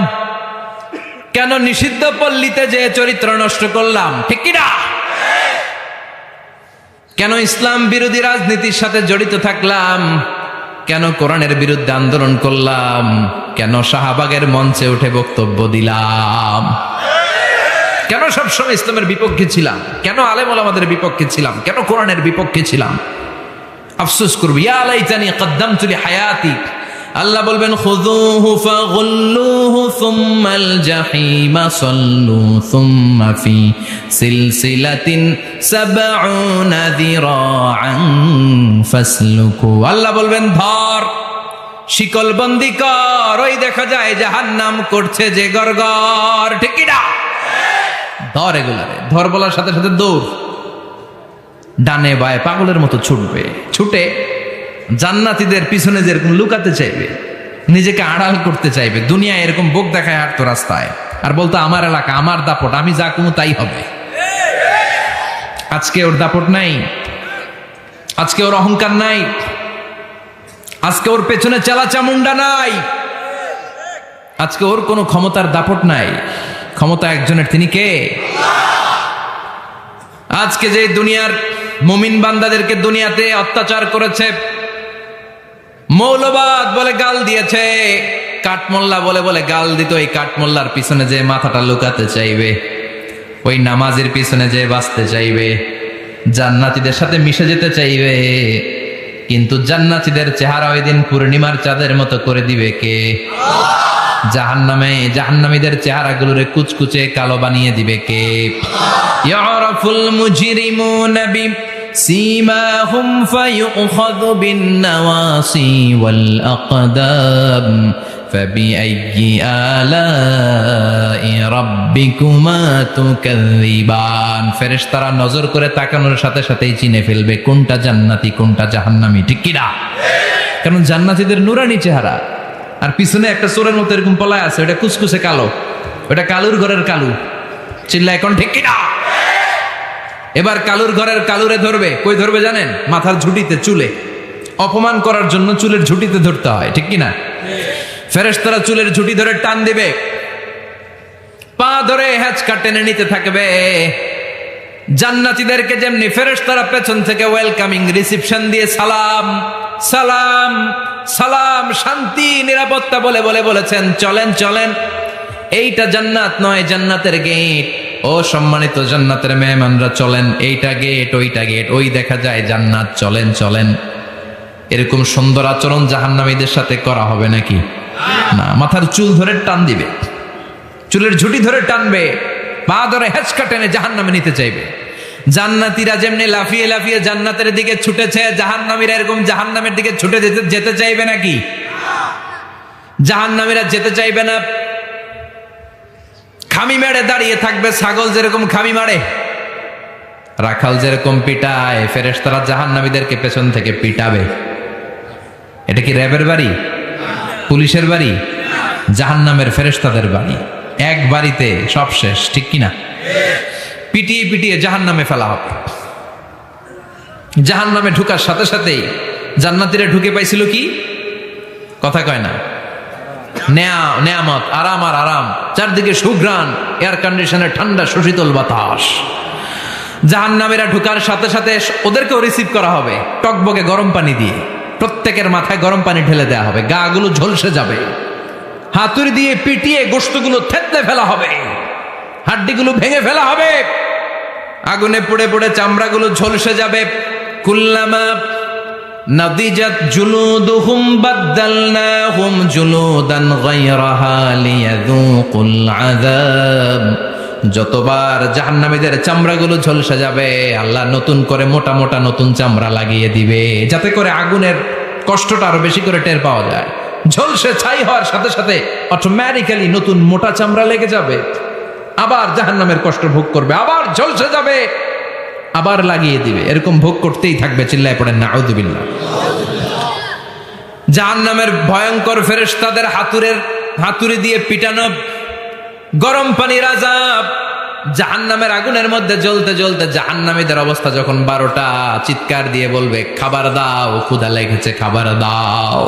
কেন নিষিদ্ধ পল্লীতে যে চরিত্র নষ্ট করলাম? ঠিক কিনা? কেন ইসলাম বিরোধী রাজনীতির সাথে জড়িত থাকলাম? কেন কোরআনের বিরুদ্ধে আন্দোলন করলাম? কেন শাহবাগের মঞ্চে উঠে বক্তব্য দিলাম? কেন সবসময় ইসলামের বিপক্ষে ছিলাম? কেন আলেম ওলামাদের বিপক্ষে ছিলাম? কেন কোরআনের বিপক্ষে ছিলাম? আফসোস করবি, ইয়া লাইতানি কদ্দামতু লিহায়াতি। আল্লাহ বলবেন, খুযুহু ফাগুল্লুহু সুম্মাল জাহিমা সাল্লু সুম্মা ফি সিলসিলাতিন সাবউনা যিরাআন ফাসলুকু। আল্লাহ বলবেন, ধর, শিকলবন্দি কর, ওই দেখা যায় জাহান্নাম করছে যে গড়গড়। ঠিক কি না? ধর এগুলারে, ধর বলার সাথে সাথে দৌড়, ডানে বায়ে পাগলের মতো ছুটবে। ছুটে জান্নাতীদের পিছনে যেরকম লুকাতে চাইবে, নিজেকে আড়াল করতে চাইবে, দুনিয়া এরকম বুক দেখায় হাঁটতো রাস্তায়, আর বলতো আমার এলাকা, আমার দাপট, আমি যা কোনো তাই হবে। আজকে ওর দাপট নাই, আজকে ওর অহংকার নাই, আজকে ওর পেছনে চালা চামুন্ডা নাই, আজকে ওর কোনো ক্ষমতার দাপট নাই। ক্ষমতা একজনের, তিনি কে? আজকে যে দুনিয়ার মুমিন বান্দাদেরকে দুনিয়াতে অত্যাচার করেছে, মৌলবাদ বলে গাল দিয়েছে, কাঠমোল্লা বলে বলে গাল দিত, এই কাঠমোল্লার পিছনে যে মাথাটা লুকাতে চাইবে, ওই নামাজের পিছনে যে বাঁচতে চাইবে, জান্নাতীদের সাথে মিশে যেতে চাইবে, কিন্তু জান্নাতীদের চেহারা ওই দিন পূর্ণিমার চাঁদের মতো করে দিবে কে? জাহান্নামীদের চেহারাগুলোরে কুচকুচে কালো বানিয়ে দিবে কে? ইয়ারাফুল মুজরিমুনা বিসীমাহুম ফায়ুখাযু বিন-নাওয়াসি ওয়াল আকদাম ফাবিআইয়ি আলাই রাব্বিকুমা তুকাযযিবান। ফেরেশতারা নজর করে তাকানোর সাথে সাথেই চিনে ফেলবে কোনটা জান্নাতি কোনটা জাহান্নামী। ঠিক কি না? কারণ জান্নাতীদের নুরানি চেহারা, আর পিছনে একটা চোরের মতো এরকম পলায় আছে, ওটা কুচকুচে কালো, ওটা কালুর ঘরের কালু। চিল্লা এখন ঠিক কিনা? এবার কালুর ঘরের কালুরে ধরবে, কই ধরবে জানেন? মাথার ঝুঁটিতে, চুলে। অপমান করার জন্য চুলের ঝুঁটিতে ধরতে হয়, ঠিক কিনা? ফেরেশতারা চুলের ঝুঁটি ধরে টান দিবে, পা ধরে হ্যাঁচকা টেনে নিতে থাকবে। জান্নাতীদেরকে যেমনি ফেরেশতারা পেছন থেকে ওয়েলকামিং রিসিপশন দিয়ে সালাম সালাম সালাম, শান্তি নিরাপত্তা বলে বলে বলেছেন, চলেন চলেন, এইটা জান্নাত নয়, জান্নাতের গেট। ও সম্মানিত জান্নাতের মেহমানরা চলেন, এইটা গেট, ওইটা গেট, ওই দেখা যায় জান্নাত, চলেন চলেন। এরকম সুন্দর আচরণ জাহান্নামীদের সাথে করা হবে নাকি? না, মাথার চুল ধরে টান দিবে, চুলের ঝুঁটি ধরে টানবে, পা ধরে হেঁচকা টেনে জাহান্নামে নিতে চাইবে। জান্নাতীরা যেমনি লাফিয়ে লাফিয়ে জান্নাতের দিকে ছুটেছে, জাহান্নামীরা এরকম জাহান্নামের দিকে ছুটে যেতে চাইবে নাকি? জাহান্নামীরা যেতে চাইবে না, খামি মেরে দাঁড়িয়ে থাকবে। ছাগল যেরকম খামি মারে, রাখাল যেরকম পিটায়, ফেরেশতারা জাহান্নামীদেরকে পেছন থেকে পিটাবে। এটা কি র্যাবের বাড়ি, পুলিশের বাড়ি? জাহান্নামের ফেরেশতাদের বাড়ি। এক বাড়িতে সব শেষ, ঠিক কিনা? পিটিয়ে পিটিয়ে জাহান্নামে ফেলা হবে। জাহান্নামে ঢুকার সাথে সাথেই জান্নাতীরা ঢুকে পাইছিল কি? কথা কয় না, নেয়ামত, আরাম আর আরাম, চারদিকে সুঘ্রাণ, এয়ার কন্ডিশনের ঠান্ডা সুশীতল বাতাস। জাহান্নামীরা ঢুকার সাথে সাথে ওদেরকেও রিসিভ করা হবে টকবকে গরম পানি দিয়ে। প্রত্যেকের মাথায় গরম পানি ঢেলে দেওয়া হবে, গা গুলো ঝলসে যাবে, হাতুড়ি দিয়ে পিটিয়ে গোশতগুলো থেতলে ফেলা হবে, হাড্ডিগুলো ভেঙে ফেলা হবে, আগুনে পুড়ে পুড়ে চামড়াগুলো ঝলসে যাবে। কুল্লামা নাদিজাত জুলুদুহুম বাদদালনাহুম জুলুদান গায়রাহা লিয়াযুকুল আযাব। যতবার জাহান্নামীদের চামড়াগুলো ঝলসে যাবে, আল্লাহ নতুন করে মোটা মোটা নতুন চামড়া লাগিয়ে দিবে, যাতে করে আগুনের কষ্টটা আরো বেশি করে টের পাওয়া যায়। ঝলসে ছাই হওয়ার সাথে সাথে অটোমেটিক্যালি নতুন মোটা চামড়া লেগে যাবে, আবার জাহান্নামের কষ্ট ভোগ করবে, আবার ঝলসে যাবে, আবার লাগিয়ে দিবে। এরকম ভোগ করতেই থাকবে। চিল্লায় পড়েন নাউযুবিল্লাহ। জাহান্নামের ভয়ঙ্কর ফেরেশতাদের হাতুড়ি দিয়ে পিটানো, গরম পানির আযাব, জাহান্নামের আগুনের মধ্যে জ্বলতে জ্বলতে জাহান্নামীদের অবস্থা যখন 12টা, চিৎকার দিয়ে বলবে খাবার দাও, ক্ষুধা লেগেছে, খাবার দাও।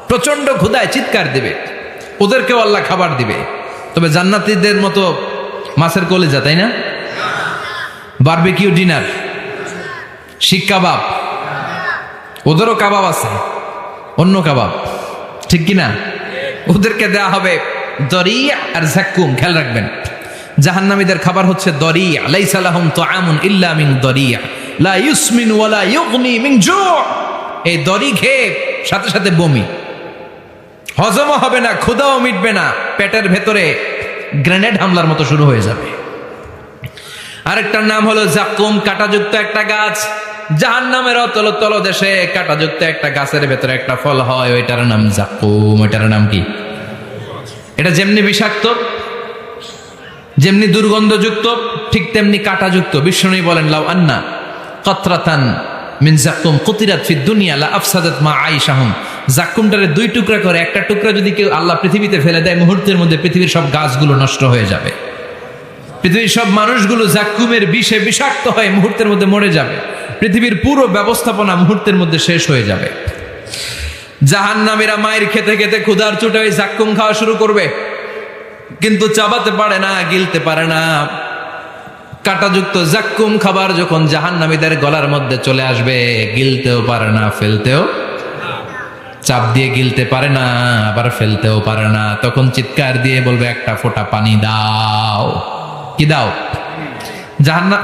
প্রচন্ড ক্ষুধায় চিৎকার দিবে, ওদেরকেও আল্লাহ খাবার দিবে। তবে জান্নাতীদের মতো মাছের কলিজা, তাই না? বারবিকিউ ডিনার, শিক কাবাব, ওদেরও কাবাব আছে, অন্য কাবাব, ঠিক কিনা? ওদেরকে দেয়া হবে দরিয়া আর জাক্কুম। খেয়াল রাখবেন, জাহান্নামীদের খাবার হচ্ছে দরিয়া। লাইসা লাহুম তুআমুন ইল্লা মিন দরিয়া লা ইউসমিন ওয়ালা ইউগনি মিন জু'। এই দড়ি খেয়ে সাথে সাথে বমি, হজমও হবে না, ক্ষুধাও মিটবে না, পেটের ভেতরে গ্রেনেড হামলার মতো শুরু হয়ে যাবে। আরেকটার নাম হলো জাক্কুম, কাঁটাযুক্ত একটা গাছ। জাহান্নামের তলদেশে কাঁটাযুক্ত একটা গাছের ভেতরে একটা ফল হয়, ওইটার নাম জাক্কুম। ওইটার নাম কি? এটা যেমনি বিষাক্ত, যেমনি দুর্গন্ধযুক্ত, ঠিক তেমনি কাঁটাযুক্ত। বিষ্ণু বলেন লাউ আন্না কতরাতান মিন জাক্কুম কুতিরাত ফিদ দুনিয়া লা আফসাদাত মা আইশাহুম। জাক্কুমটারে 2 টুকরা করে একটা টুকরা যদি কেউ আল্লাহ পৃথিবীতে ফেলে দেয়, মুহূর্তের মধ্যে পৃথিবীর সব গাছগুলো নষ্ট হয়ে যাবে। পৃথিবীর সব মানুষগুলো জাক্কুমের বিষে বিষাক্ত হয়ে মুহূর্তের মধ্যে মরে যাবে। পৃথিবীর পুরো ব্যবস্থাপনা মুহূর্তের মধ্যে শেষ হয়ে যাবে। জাহান্নামীরা মায়ের খেতে খেতে ক্ষুধার চোটে ওই জাক্কুম খাওয়া শুরু করবে, কিন্তু চাবাতে পারে না, গিলতে পারে না। কাঁটাযুক্ত জাক্কুম খাবার যখন জাহান্নামীদের গলার মধ্যে চলে আসবে, গিলতেও পারে না, ফেলতেও, চাপ দিয়ে গিলতে পারে না, আবার ফেলতেও পারে না। তখন চিৎকার দিয়ে বলবে একটা ফোঁটা পানি দাও। কি দাও?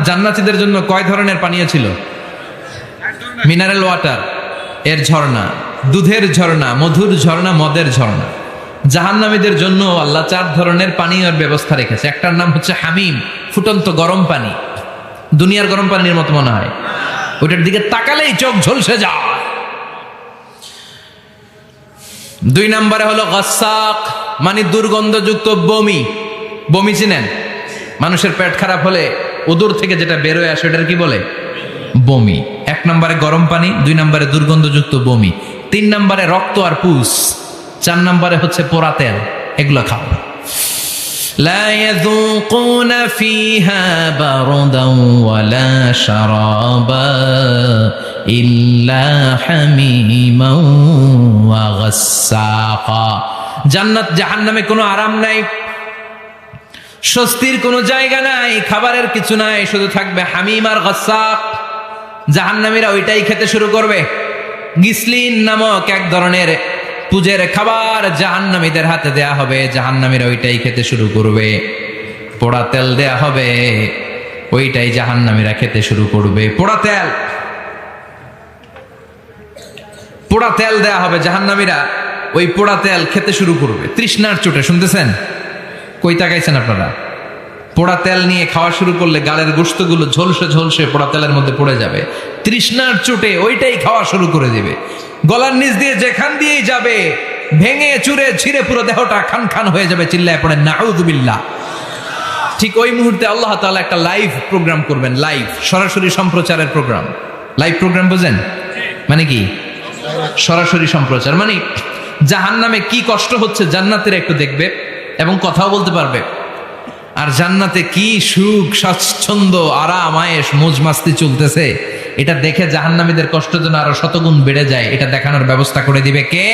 জান্নাতীদের জন্য কয় ধরনের পানীয় ছিল? মিনারেল ওয়াটার, এর ঝর্ণা, দুধের ঝর্ণা, মধুর ঝর্ণা, মদের ঝর্ণা। জাহান্নামীদের জন্য আল্লাহ 4 ধরনের পানীয়ের ব্যবস্থা রেখেছে। একটার নাম হচ্ছে হামিম, ফুটন্ত গরম পানি। দুনিয়ার গরম পানির মতো মনে হয়, ওইটার দিকে তাকালেই চোখ ঝলসে যায়। 2 নম্বরে হলো গাসাক, মানে দুর্গন্ধযুক্ত বমি। বমি চিনেন? মানুষের পেট খারাপ হলে উদর থেকে যেটা বের হয়ে আসে ওটার কি বলে? বমি। 1 নম্বরে গরম পানি, 2 নম্বরে দুর্গন্ধযুক্ত বমি, 3 নম্বরে রক্ত আর পুষ, 4 নম্বরে হচ্ছে পোড়া তেল। এগুলো খাও। লা ইয়াযুকুনা ফিহা বারদান ওয়ালা শারাবা ইল্লা হামিমান ওয়া গাসসাকা। জান্নাত জাহান্নামে কোনো আরাম নাই, স্বস্তির কোনো জায়গা নাই, খাবারের কিছু নাই, শুধু থাকবে হামিম আর গাসসাক। জাহান্নামীরা ওইটাই খেতে শুরু করবে। গিসলিন নামক এক ধরনের পুজের খাবার জাহান্নামীদের হাতে দেয়া হবে, জাহান্নামীরা ওইটাই খেতে শুরু করবে। পোড়া তেল দেয়া হবে, ওইটাই জাহান্নামীরা খেতে শুরু করবে। পোড়া তেল, পোড়া তেল দেয়া হবে, জাহান্নামীরা ওই পোড়া তেল খেতে শুরু করবে তৃষ্ণার চোটে। শুনতেছেন? কই তাকাইছেন আপনারা? পোড়া তেল নিয়ে খাওয়া শুরু করলে গালের গোশতগুলো ঝলসে ঝলসে পোড়া তেলের মধ্যে পড়ে যাবে। তৃষ্ণার চোটে ওইটাই খাওয়া শুরু করে দিবে। গলার নিচ দিয়ে যেখান দিয়েই যাবে, ভেঙে চুরে ছিঁড়ে পুরো দেহটা খান খান হয়ে যাবে। চিল্লায় পড়ে নাউযুবিল্লাহ। ঠিক ওই মুহূর্তে আল্লাহ তাআলা একটা লাইভ প্রোগ্রাম করবেন, লাইভ, সরাসরি সম্প্রচারের প্রোগ্রাম। লাইভ প্রোগ্রাম বোঝেন? মানে কি? সরাসরি সম্প্রচার। মানে জাহান্নামে কি কষ্ট হচ্ছে জান্নাতের একটু দেখবে এবং কথাও বলতে পারবে। আর জান্নাতে কি সুখ, স্বাচ্ছন্দ্য, আরাম, আয়েশ, মौज মাস্তি চলতেছে, এটা দেখে জাহান্নামীদের কষ্ট যেন আরো শতগুণ বেড়ে যায়, এটা দেখানোর ব্যবস্থা করে দিবে কে?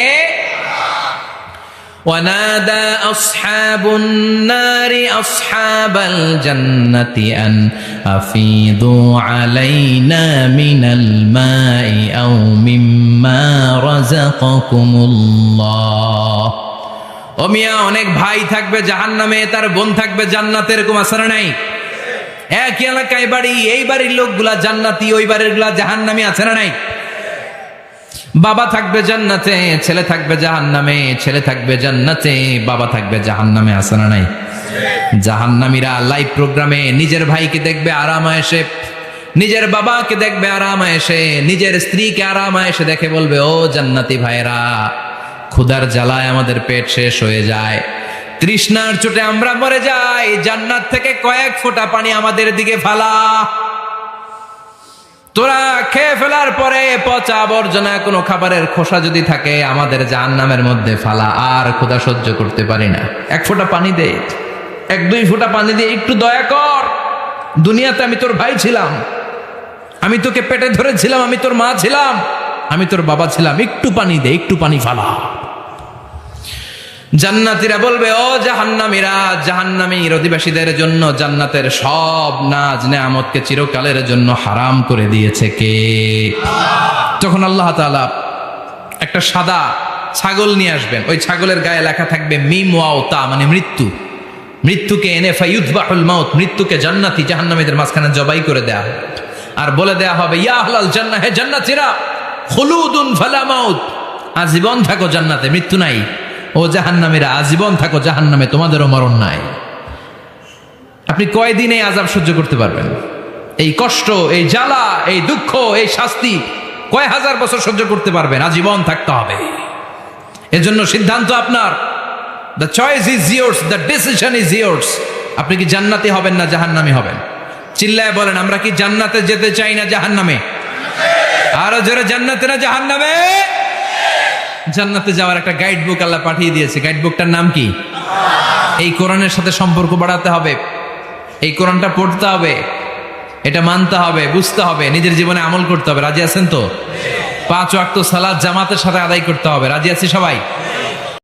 ওয়ানাদা আসহাবুন নারি আসহাবাল জান্নাতি আন আফিদু আলাইনা মিনাল মাই আও মিম্মা রাযাকাকুমুল্লাহ। ও মিয়া, অনেক ভাই থাকবে জাহান্নামে, তার বোন থাকবে জান্নাতে, এরকম আসরে নাই? এক এলাকায় বাড়ি, এই বাড়ির লোকগুলা জান্নাতি, ওই বাড়ির গুলা জাহান্নামী, আছে না নাই? বাবা থাকবে জান্নাতে, ছেলে থাকবে জাহান্নামে, ছেলে থাকবে জান্নাতে, বাবা থাকবে জাহান্নামে, আছে না নাই? জাহান্নামীরা লাইভ প্রোগ্রামে নিজের ভাইকে দেখবে আরাম আয়েশে, নিজের বাবাকে দেখবে আরাম আয়েশে, নিজের স্ত্রীকে আরাম আয়েশে দেখে বলবে, ও জান্নাতি ভাইরা, ক্ষুধার জ্বালায় আমাদের পেট শেষ হয়ে যায়, তৃষ্ণার চোটে আমরা মরে যাই, জান্নাত থেকে কয়েক ফোঁটা পানি আমাদের দিকে ফালা। তোরা খেয়ে ফেলার পরে পচা আবর্জনা কোনো খাবারের খোসা যদি থাকে আমাদের জাহান্নামের মধ্যে ফালা, আর ক্ষুধা সহ্য করতে পারি না, 1 ফোঁটা পানি দে, 1-2 ফোঁটা পানি দিয়ে একটু দয়া কর। দুনিয়াতে আমি তোর ভাই ছিলাম, আমি তোকে পেটে ধরেছিলাম, আমি তোর মা ছিলাম, আমি তোর বাবা ছিলাম, একটু পানি দে, একটু পানি ফালা। জান্নাতীরা বলবে, ও জাহান্নামীরা, জাহান্নামীর অধিবাসীদের জন্য জান্নাতের সব নাজ নেয়ামতকে চিরকালের জন্য হারাম করে দিয়েছে কে? তখন আল্লাহ তাআলা একটা সাদা ছাগল নিয়ে আসবেন। ওই ছাগলের গায়ে লেখা থাকবে মিম ওয়াও তা, মানে মৃত্যু। মৃত্যুকে এনে ফায়ুযবাহুল মাউত, মৃত্যুকে জান্নাতি জাহান্নামীদের মাঝখানে জবাই করে দেয়া হবে। আর বলে দেয়া হবে, ইয়া আহলাল জান্নাহ, হে জান্নাতীরা, খুলুদুন ফালা মাউত, আজীবন থাকো জান্নাতে, মৃত্যু নাই। ও জাহান্নামীরা, আজীবন থাকো জাহান্নামে, তোমাদেরও মরণ নাই। আপনি কয়দিন এই আযাব সহ্য করতে পারবেন? এই কষ্ট, এই জ্বালা, এই দুঃখ, এই শাস্তি কয় হাজার বছর সহ্য করতে পারবেন? আজীবন থাকতে হবে। এজন্য সিদ্ধান্ত আপনার। The choice is years, the decision is years. আপনি কি জান্নাতি হবেন না জাহান্নামী হবেন? চিল্লায় বলেন, আমরা কি জান্নাতে যেতে চাই না জাহান্নামে? আরো জোরে, জান্নাতে না জাহান্নামে? জান্নাতে যাওয়ার একটা গাইড বুক আল্লাহ পাঠিয়ে দিয়েছে। গাইড বুকটার নাম কি? এই কোরআনের সাথে সম্পর্ক বাড়াতে হবে, এই কোরআনটা পড়তে হবে, এটা মানতে হবে, বুঝতে হবে, নিজের জীবনে আমল করতে হবে। রাজি আছেন তো? 5 ওয়াক্ত সালাত জামাতের সাথে আদায় করতে হবে। রাজি আছি সবাই?